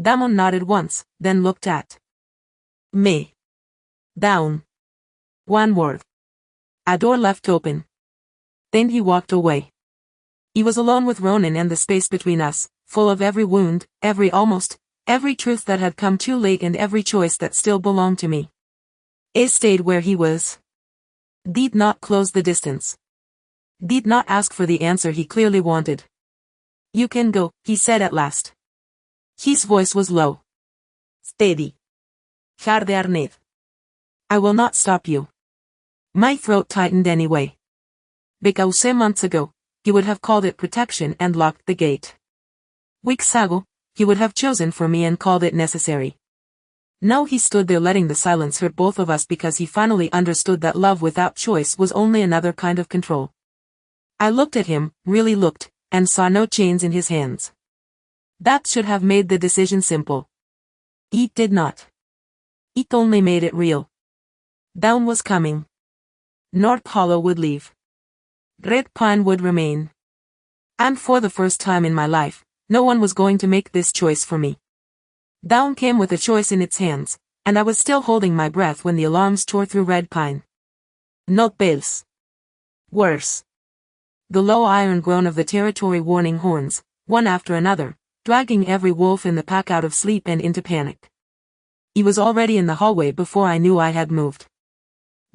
Damon nodded once, then looked at me. Down. One word. A door left open. Then he walked away. He was alone with Ronan and the space between us, full of every wound, every truth that had come too late and every choice that still belonged to me. A stayed where he was. Did not close the distance. Did not ask for the answer he clearly wanted. You can go, he said at last. His voice was low. Steady. Hard arned. I will not stop you. My throat tightened anyway. Because months ago, he would have called it protection and locked the gate. Weeks ago, he would have chosen for me and called it necessary. Now he stood there letting the silence hurt both of us because he finally understood that love without choice was only another kind of control. I looked at him, really looked, and saw no chains in his hands. That should have made the decision simple. It did not. It only made it real. Down was coming. North Hollow would leave. Red Pine would remain. And for the first time in my life, no one was going to make this choice for me. Down came with a choice in its hands, and I was still holding my breath when the alarms tore through Red Pine. Not bells. Worse. The low iron groan of the territory warning horns, one after another, dragging every wolf in the pack out of sleep and into panic. He was already in the hallway before I knew I had moved.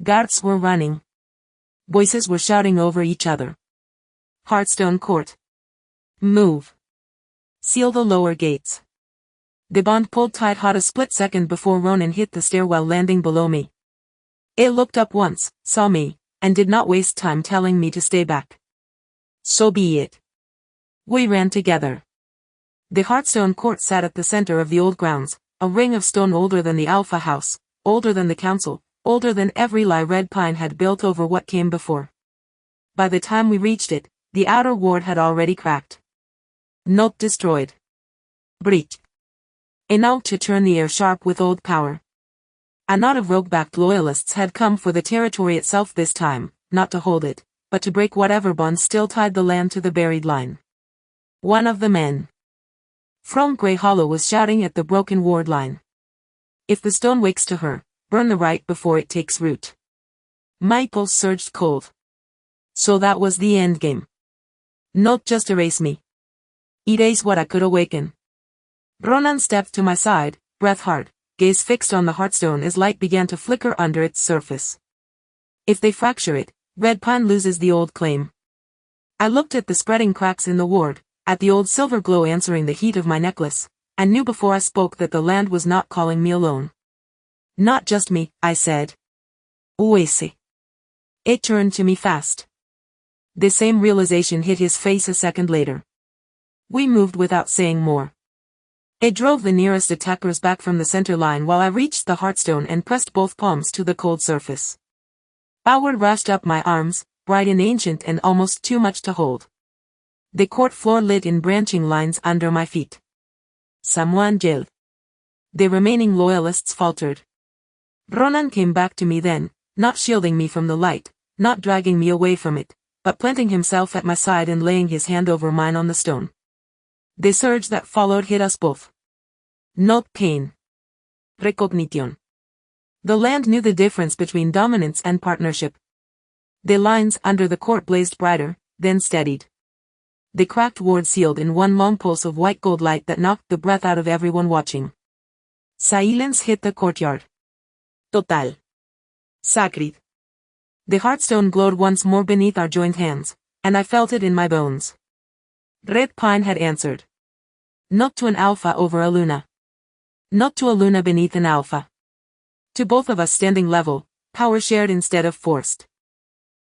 Guards were running. Voices were shouting over each other. Hearthstone Court. Move. Seal the lower gates. The bond pulled tight hot a split second before Ronan hit the stairwell, landing below me. It looked up once, saw me, and did not waste time telling me to stay back. So be it. We ran together. The Hearthstone Court sat at the center of the old grounds, a ring of stone older than the Alpha House, older than the Council, older than every lie Red Pine had built over what came before. By the time we reached it, the outer ward had already cracked. Not destroyed. Breached. Enough to turn the air sharp with old power. A knot of rogue-backed loyalists had come for the territory itself this time, not to hold it, but to break whatever bonds still tied the land to the buried line. One of the men from Grey Hollow was shouting at the broken ward line. If the stone wakes to her, burn the right before it takes root. My pulse surged cold. So that was the endgame. Not just erase me. Erase what I could awaken. Ronan stepped to my side, breath hard, gaze fixed on the hearthstone as light began to flicker under its surface. If they fracture it, Red Pine loses the old claim. I looked at the spreading cracks in the ward, at the old silver glow answering the heat of my necklace, and knew before I spoke that the land was not calling me alone. Not just me, I said. Uese. It turned to me fast. The same realization hit his face a second later. We moved without saying more. It drove the nearest attackers back from the center line while I reached the hearthstone and pressed both palms to the cold surface. Power rushed up my arms, bright and ancient and almost too much to hold. The court floor lit in branching lines under my feet. Someone yelled. The remaining loyalists faltered. Ronan came back to me then, not shielding me from the light, not dragging me away from it, but planting himself at my side and laying his hand over mine on the stone. The surge that followed hit us both. Not pain. Recognition. The land knew the difference between dominance and partnership. The lines under the court blazed brighter, then steadied. The cracked ward sealed in one long pulse of white gold light that knocked the breath out of everyone watching. Silence hit the courtyard. Total. Sacred. The hearthstone glowed once more beneath our joined hands, and I felt it in my bones. Red Pine had answered. Not to an alpha over a luna. Not to a luna beneath an alpha. To both of us standing level, power shared instead of forced.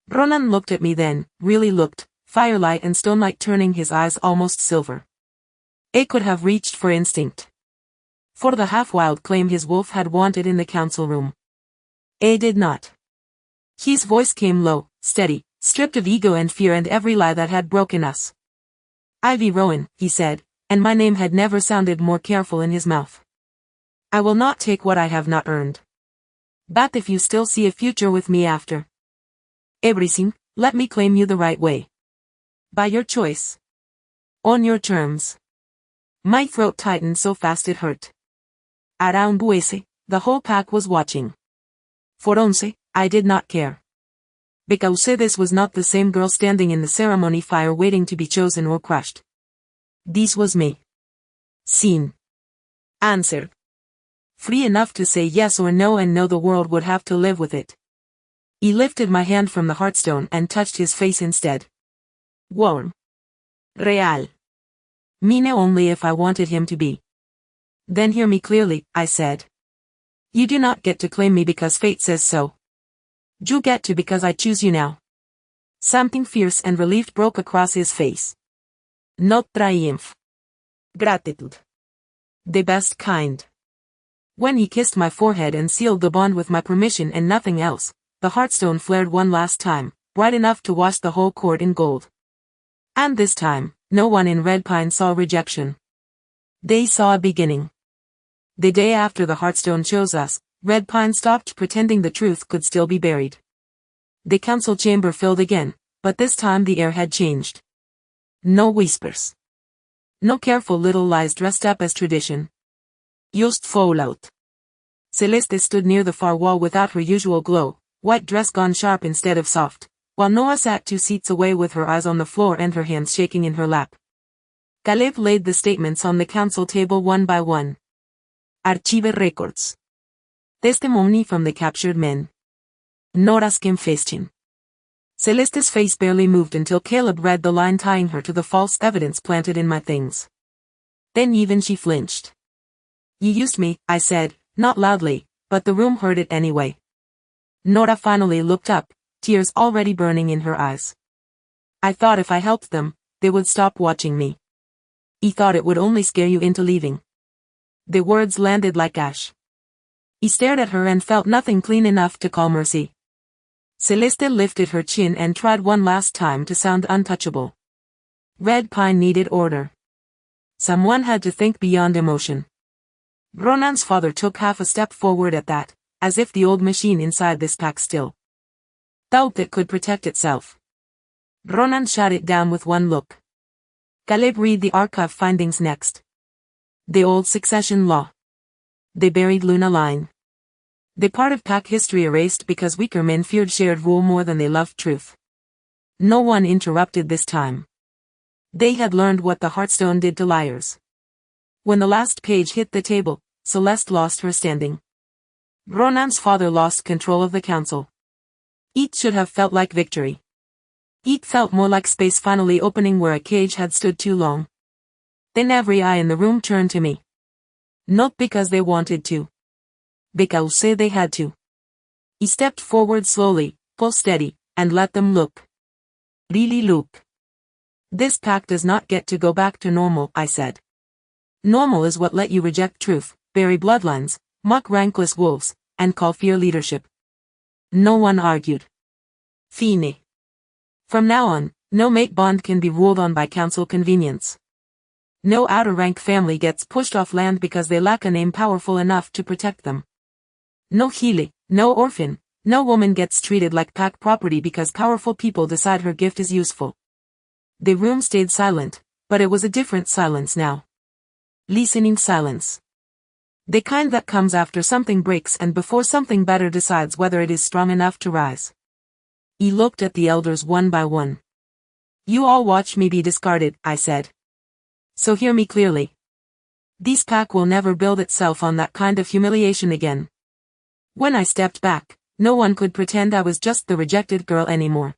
Ronan looked at me then, really looked, firelight and stonelight turning his eyes almost silver. It could have reached for instinct. For the half-wild claim his wolf had wanted in the council room. It did not. His voice came low, steady, stripped of ego and fear and every lie that had broken us. Ivy Rowan, he said, and my name had never sounded more careful in his mouth. I will not take what I have not earned. But if you still see a future with me after everything, let me claim you the right way. By your choice. On your terms. My throat tightened so fast it hurt. Around Buese, the whole pack was watching. For once, I did not care. Because this was not the same girl standing in the ceremony fire waiting to be chosen or crushed. This was me. Seen. Answered. Free enough to say yes or no and know the world would have to live with it. He lifted my hand from the hearthstone and touched his face instead. Warm. Real. Mean only if I wanted him to be. Then hear me clearly, I said. You do not get to claim me because fate says so. You get to because I choose you now. Something fierce and relieved broke across his face. Not triumph. Gratitude. The best kind. When he kissed my forehead and sealed the bond with my permission and nothing else, the hearthstone flared one last time, bright enough to wash the whole court in gold. And this time, no one in Red Pine saw rejection. They saw a beginning. The day after the hearthstone chose us, Red Pine stopped pretending the truth could still be buried. The council chamber filled again, but this time the air had changed. No whispers. No careful little lies dressed up as tradition. Just fallout. Celeste stood near the far wall without her usual glow, white dress gone sharp instead of soft, while Noah sat 2 seats away with her eyes on the floor and her hands shaking in her lap. Caleb laid the statements on the council table one by one. Archive records. Testimony from the captured men. Nora's confession. Celeste's face barely moved until Caleb read the line tying her to the false evidence planted in my things. Then even she flinched. You used me, I said, not loudly, but the room heard it anyway. Nora finally looked up, tears already burning in her eyes. I thought if I helped them, they would stop watching me. He thought it would only scare you into leaving. The words landed like ash. He stared at her and felt nothing clean enough to call mercy. Celeste lifted her chin and tried one last time to sound untouchable. Red Pine needed order. Someone had to think beyond emotion. Ronan's father took half a step forward at that, as if the old machine inside this pack still thought it could protect itself. Ronan shot it down with one look. Caleb read the archive findings next. The old succession law. The buried Luna line. The part of pack history erased because weaker men feared shared rule more than they loved truth. No one interrupted this time. They had learned what the Heartstone did to liars. When the last page hit the table, Celeste lost her standing. Ronan's father lost control of the council. It should have felt like victory. It felt more like space finally opening where a cage had stood too long. Then every eye in the room turned to me. Not because they wanted to. Because they had to. He stepped forward slowly, pull steady, and let them look. Really look. This pack does not get to go back to normal, I said. Normal is what let you reject truth, bury bloodlines, mock rankless wolves, and call fear leadership. No one argued. Fine. From now on, no mate bond can be ruled on by council convenience. No outer-rank family gets pushed off land because they lack a name powerful enough to protect them. No Healy, no orphan, no woman gets treated like pack property because powerful people decide her gift is useful. The room stayed silent, but it was a different silence now. Listening silence. The kind that comes after something breaks and before something better decides whether it is strong enough to rise. He looked at the elders one by one. You all watch me be discarded, I said. So hear me clearly. This pack will never build itself on that kind of humiliation again. When I stepped back, no one could pretend I was just the rejected girl anymore.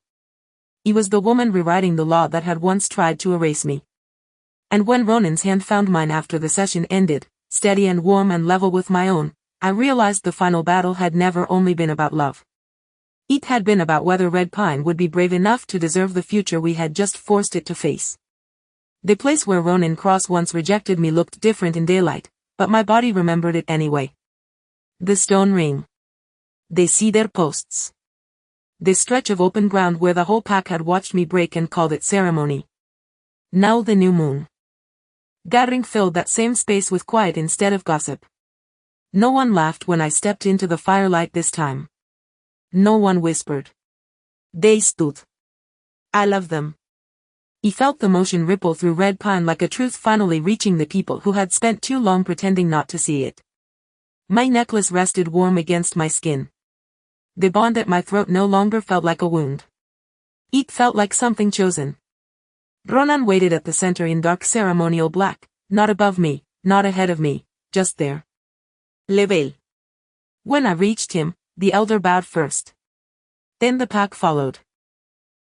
He was the woman rewriting the law that had once tried to erase me. And when Ronan's hand found mine after the session ended, steady and warm and level with my own, I realized the final battle had never only been about love. It had been about whether Red Pine would be brave enough to deserve the future we had just forced it to face. The place where Ronan Cross once rejected me looked different in daylight, but my body remembered it anyway. The stone ring. The cedar posts. The stretch of open ground where the whole pack had watched me break and called it ceremony. Now the new moon. Gathering filled that same space with quiet instead of gossip. No one laughed when I stepped into the firelight this time. No one whispered. They stood. I love them. He felt the motion ripple through Red Pine like a truth finally reaching the people who had spent too long pretending not to see it. My necklace rested warm against my skin. The bond at my throat no longer felt like a wound. It felt like something chosen. Ronan waited at the center in dark ceremonial black, not above me, not ahead of me, just there. Level. When I reached him, the elder bowed first. Then the pack followed.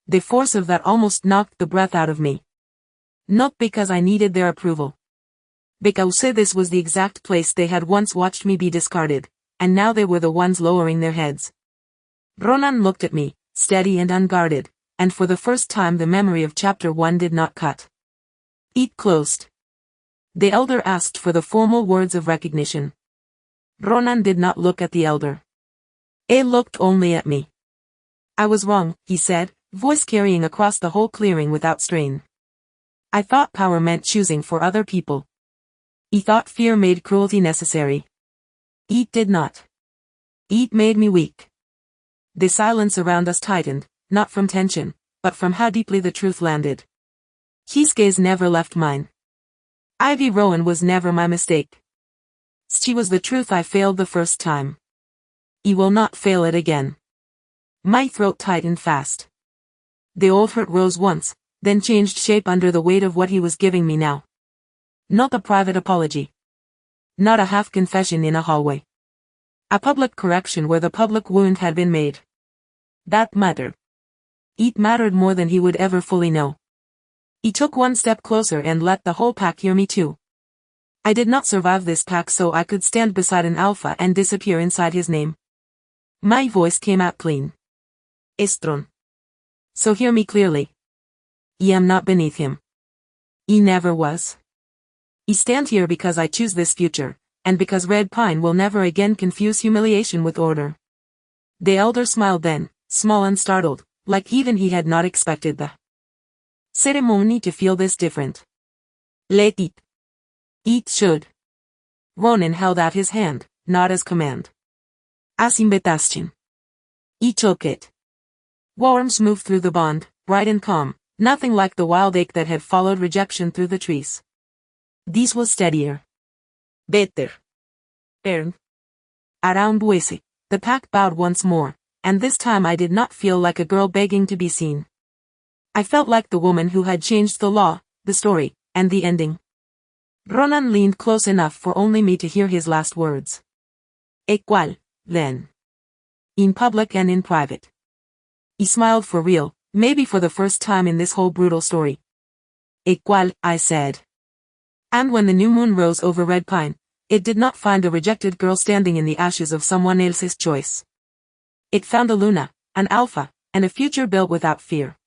The force of that almost knocked the breath out of me. Not because I needed their approval. Because this was the exact place they had once watched me be discarded, and now they were the ones lowering their heads. Ronan looked at me, steady and unguarded, and for the first time the memory of chapter 1 did not cut. It closed. The elder asked for the formal words of recognition. Ronan did not look at the elder. He looked only at me. I was wrong, he said, voice carrying across the whole clearing without strain. I thought power meant choosing for other people. He thought fear made cruelty necessary. It did not. It made me weak. The silence around us tightened, not from tension, but from how deeply the truth landed. His gaze never left mine. Ivy Rowan was never my mistake. She was the truth I failed the first time. He will not fail it again. My throat tightened fast. The old hurt rose once, then changed shape under the weight of what he was giving me now. Not a private apology. Not a half confession in a hallway. A public correction where the public wound had been made. That mattered. It mattered more than he would ever fully know. He took one step closer and let the whole pack hear me too. I did not survive this pack, so I could stand beside an alpha and disappear inside his name. My voice came out clean. Estron. So hear me clearly. I am not beneath him. He never was. I stand here because I choose this future, and because Red Pine will never again confuse humiliation with order. The elder smiled then, small and startled, like even he had not expected the ceremony to feel this different. Let it. It should. Ronan held out his hand, not as command. As invitation. I took it. Warmth moved through the bond, bright and calm, nothing like the wild ache that had followed rejection through the trees. This was steadier. Better. Earned. Around Buese, the pack bowed once more, and this time I did not feel like a girl begging to be seen. I felt like the woman who had changed the law, the story, and the ending. Ronan leaned close enough for only me to hear his last words. Equal, then. In public and in private. He smiled for real, maybe for the first time in this whole brutal story. Equal, I said. And when the new moon rose over Red Pine, it did not find a rejected girl standing in the ashes of someone else's choice. It found a Luna, an alpha, and a future built without fear.